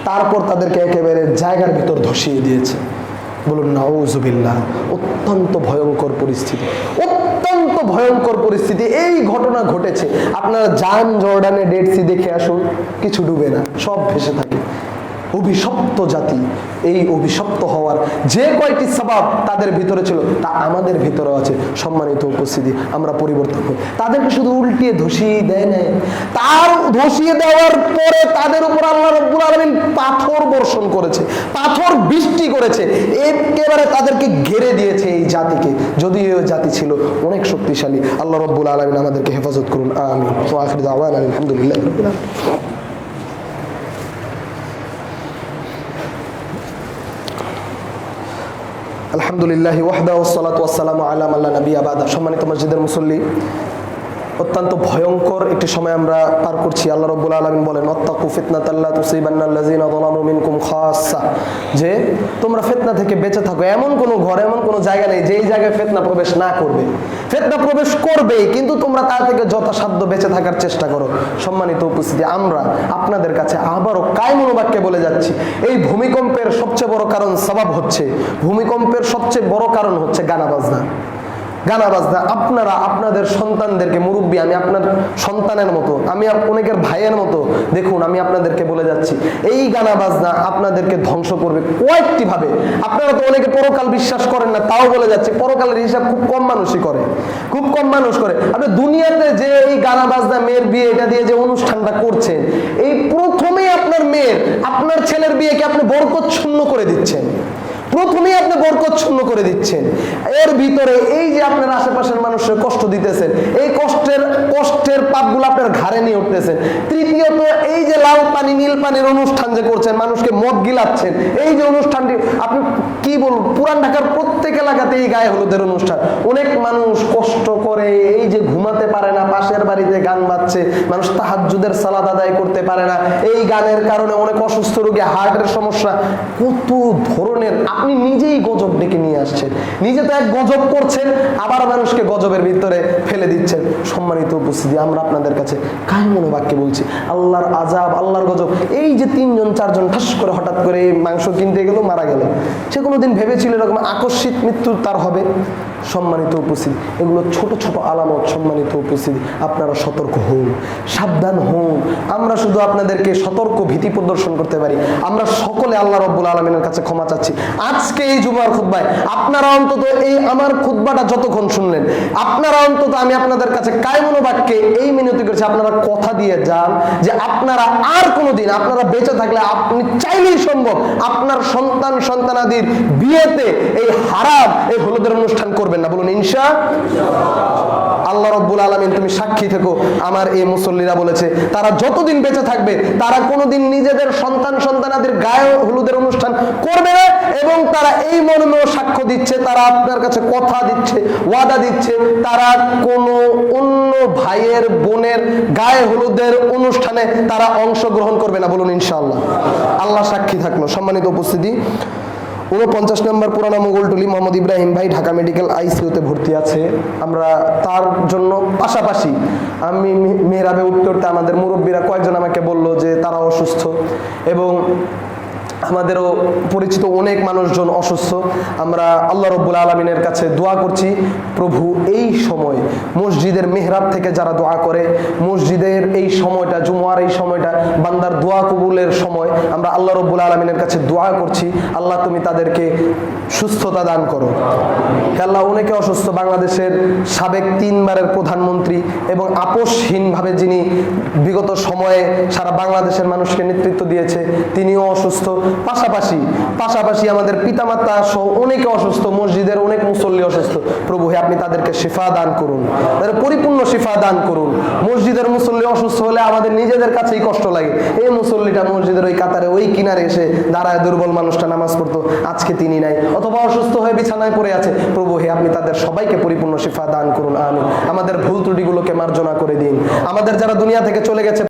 তারপর তাদেরকে একেবারে জায়গার ভিতর ধসিয়ে দিয়েছে। বলুন নাউজুবিল্লাহ। অত্যন্ত ভয়ঙ্কর পরিস্থিতি, অত্যন্ত ভয়ঙ্কর পরিস্থিতি। এই ঘটনা ঘটেছে, আপনারা যান জর্ডানে ডেড সি দেখে আসুন, কিছু ডুবে না, সব ভেসে থাকে। অভিশপ্ত জাতি, এই অভিশপ্ত হওয়ার যে কয়টি সবাব তাদের ভিতরে ছিল, তা আমাদের ভিতরে আছে। সম্মানিত উপস্থিতি, আমরা পরিবর্তন হই। তাদেরকে শুধু উল্টিয়ে ধসিয়ে দেয় না, তার ধসিয়ে দেওয়ার পরে তাদের উপর আল্লাহ রাব্বুল আলামিন পাথর বর্ষণ করেছে, পাথর বৃষ্টি করেছে, একেবারে তাদেরকে ঘিরে দিয়েছে এই জাতিকে। যদিও এই জাতি ছিল অনেক শক্তিশালী। আল্লাহ রাব্বুল আলামিন আমাদেরকে হেফাজত করুন, আমিন। ওয়া আখিরু দাওয়ানা আলহামদুলিল্লাহি রাব্বিল আলামিন। আলহামদুলিল্লাহি ওয়াহদা ওয়াসসালাতু ওয়াসসালামু আলা মান লা নাবিয়্যা বাদা। সম্মানিত মসজিদের মুসল্লি, অত্যন্ত ভয়ঙ্কর একটি সময় আমরা পার করছি। আল্লাহ রাব্বুল আলামিন বলেন, ওয়াত্তাকু ফিতনাতাল লা তুসিবান্নাল্লাযিনা যালামু মিনকুম খাসসা, যে তোমরা ফিতনা থেকে বেঁচে থাকো। এমন কোনো ঘর, এমন কোনো জায়গা নেই যেই জায়গায় ফিতনা প্রবেশ না করবে। ফিতনা প্রবেশ করবেই, কিন্তু তোমরা তার থেকে যথাসাধ্য বেঁচে থাকার চেষ্টা করো। সম্মানিত উপস্থিতি, আমরা আপনাদের কাছে আবারও কায়মুন বাক্যে বলে যাচ্ছি, এই ভূমিকম্পের সবচেয়ে বড় কারণ সবাব হচ্ছে, ভূমিকম্পের সবচেয়ে বড় কারণ হচ্ছে গানা বাজনা। গানা বাজনা। আপনারা আপনাদের সন্তানদেরকে, মুরব্বী, আমি আপনার সন্তানের মতো, আমি অনেকের ভাইয়ের মতো, দেখুন আমি আপনাদেরকে বলে যাচ্ছি, এই গানা বাজনা আপনাদেরকে ধ্বংস করবে কয়েকটি ভাবে। আপনারা তো অনেকে পরকাল বিশ্বাস করেন না, তাও বলে যাচ্ছে, পরকালের হিসাব খুব কম মানুষই করে, খুব কম মানুষ করে। আপনি দুনিয়াতে যে এই গানা বাজনা, মেয়ের বিয়ে, এটা দিয়ে যে অনুষ্ঠানটা করছেন, এই প্রথমেই আপনার মেয়ের, আপনার ছেলের বিয়েকে আপনি বরকতশূন্য করে দিচ্ছেন, প্রথমেই আপনি বরকতশূন্য করে দিচ্ছেন। এর ভিতরে এই যে আপনার আশেপাশের মানুষের কষ্ট দিতেছেন, এই কষ্টের পাপগুলো আপনার ঘাড়ে নিয়ে উঠতেছেন। তৃতীয়ত, এই যে লাল পানি নীল পানির অনুষ্ঠান যে করছেন, মানুষকে মদ গিলাচ্ছেন, এই যে অনুষ্ঠানটি, আপনি কি বলুন, পুরান ঢাকার প্রত্যেক এলাকাতে এই গায়ে হলুদের অনুষ্ঠান। অনেক মানুষ কষ্ট করে, এই যে ঘুমাতে পারে না, পাশের বাড়িতে গান বাজছে, মানুষ তাহাজ্জুদের সালাত আদায় করতে পারে না, এই গানের কারণে অনেক অসুস্থ রোগী, হার্টের সমস্যা, কত ধরনের। আপনি নিজেই গজব ডেকে নিয়ে আসছেন, নিজে তো এক গজব করছেন, আবার মানুষকে গজবের ভিতরে ফেলে দিচ্ছেন। সম্মানিত উপস্থিতি, আমরা আপনাদের কাছে কায়মুন বাক্যে বলছি, আল্লাহর আযাব, আল্লাহর গজব। এই যে 3জন 4জন ঠাস করে হঠাৎ করে মাংস কিনতে গেল, মারা গেল, সে কোনোদিন ভেবেছিল এরকম আকস্মিক মৃত্যু তার হবে? সম্মানিত উপস্থিতি, এগুলো ছোট ছোট আলামত। সম্মানিত উপস্থিতি, আপনারা সতর্ক হন, সাবধান হন। আমরা শুধু আপনাদেরকে সতর্ক ভীতি প্রদর্শন করতে পারি। আমরা সকলে আল্লাহ রাব্বুল আলামিনের কাছে ক্ষমা চাচ্ছি। আজকে এই জুমার খুতবায় আপনারা অন্তত, এই আমার খুতবাটা যতক্ষণ শুনলেন, আপনারা অন্তত, আমি আপনাদের কাছে কায়মুন বাক্যে এই মিনতি করেছি, আপনারা কথা দিয়ে যান যে আপনারা আর কোনোদিন, আপনারা বেঁচে থাকলে, আপনি চাইলেই সম্ভব, আপনার সন্তান সন্তানাদির বিয়েতে এই হারাম, এই হলুদের অনুষ্ঠান করবেন না। বলুন ইনশাআল্লাহ। আল্লাহ রাব্বুল আলামিন, তুমি সাক্ষী থেকো, আমার এই মুসল্লিরা বলেছে, তারা যতদিন বেঁচে থাকবে, তারা কোনোদিন নিজেদের সন্তান সন্তানাদের গায়ে হলুদের অনুষ্ঠান করবে না, এবং তারা এই মর্মেও সাক্ষ্য দিচ্ছে, তারা আপনার কাছে কথা দিচ্ছে, ওয়াদা দিচ্ছে, তারা কোনো অন্য ভাইয়ের বোনের গায়ে হলুদের অনুষ্ঠানে তারা অংশগ্রহণ করবে না। বলুন ইনশাআল্লাহ। আল্লাহ সাক্ষী থাকলো। সম্মানিত উপস্থিতি, 49 নম্বর পুরানা মোগলটুলি মোহাম্মদ ইব্রাহিম ভাই ঢাকা মেডিকেল আইসিইউতে ভর্তি আছে। আমরা তার জন্য পাশাপাশি আমি মেহরাবে উঠতে উঠতে আমাদের মুরব্বীরা কয়েকজন আমাকে বলল যে তারা অসুস্থ এবং আমাদেরও পরিচিত অনেক মানুষজন অসুস্থ। আমরা আল্লাহ রব্বুল আলমিনের কাছে দোয়া করছি, প্রভু এই সময় মসজিদের মেহরাব থেকে যারা দোয়া করে, মসজিদের এই সময়টা, জুমার এই সময়টা বান্দার দোয়া কবুলের সময়, আমরা আল্লাহ রব্বুল আলমিনের কাছে দোয়া করছি, আল্লাহ তুমি তাদেরকে সুস্থতা দান করো। হে আল্লাহ, অনেকে অসুস্থ। বাংলাদেশের সাবেক 3 বারের প্রধানমন্ত্রী এবং আপোষহীনভাবে যিনি বিগত সময়ে সারা বাংলাদেশের মানুষকে নেতৃত্ব দিয়েছে, তিনিও অসুস্থ। পাশাপাশি আমাদের পিতামাতা সহ অনেকে অসুস্থ, মসজিদের অনেক মুসল্লি অসুস্থ। প্রভু হে আপনি তাদেরকে শিফা দান করুন, তাদের পরিপূর্ণ শিফা দান করুন। মসজিদের মুসল্লি অসুস্থ হলে আমাদের নিজেদের কাছেই কষ্ট লাগে। এই মুসল্লিটা মসজিদের ওই কাতারে ওই কিনারে এসে দাঁড়ায়, দুর্বল মানুষটা নামাজ পড়তো, আজকে তিনি নাই, অথবা অসুস্থ হয়ে বিছানায় পড়ে আছে। প্রভু হে আপনি তাদের সবাইকে পরিপূর্ণ শিফা দান করুন। আমিন। আমাদের ভুল ত্রুটিগুলোকে মার্জনা করে দিন। আমাদের যারা দুনিয়া থেকে চলে গেছে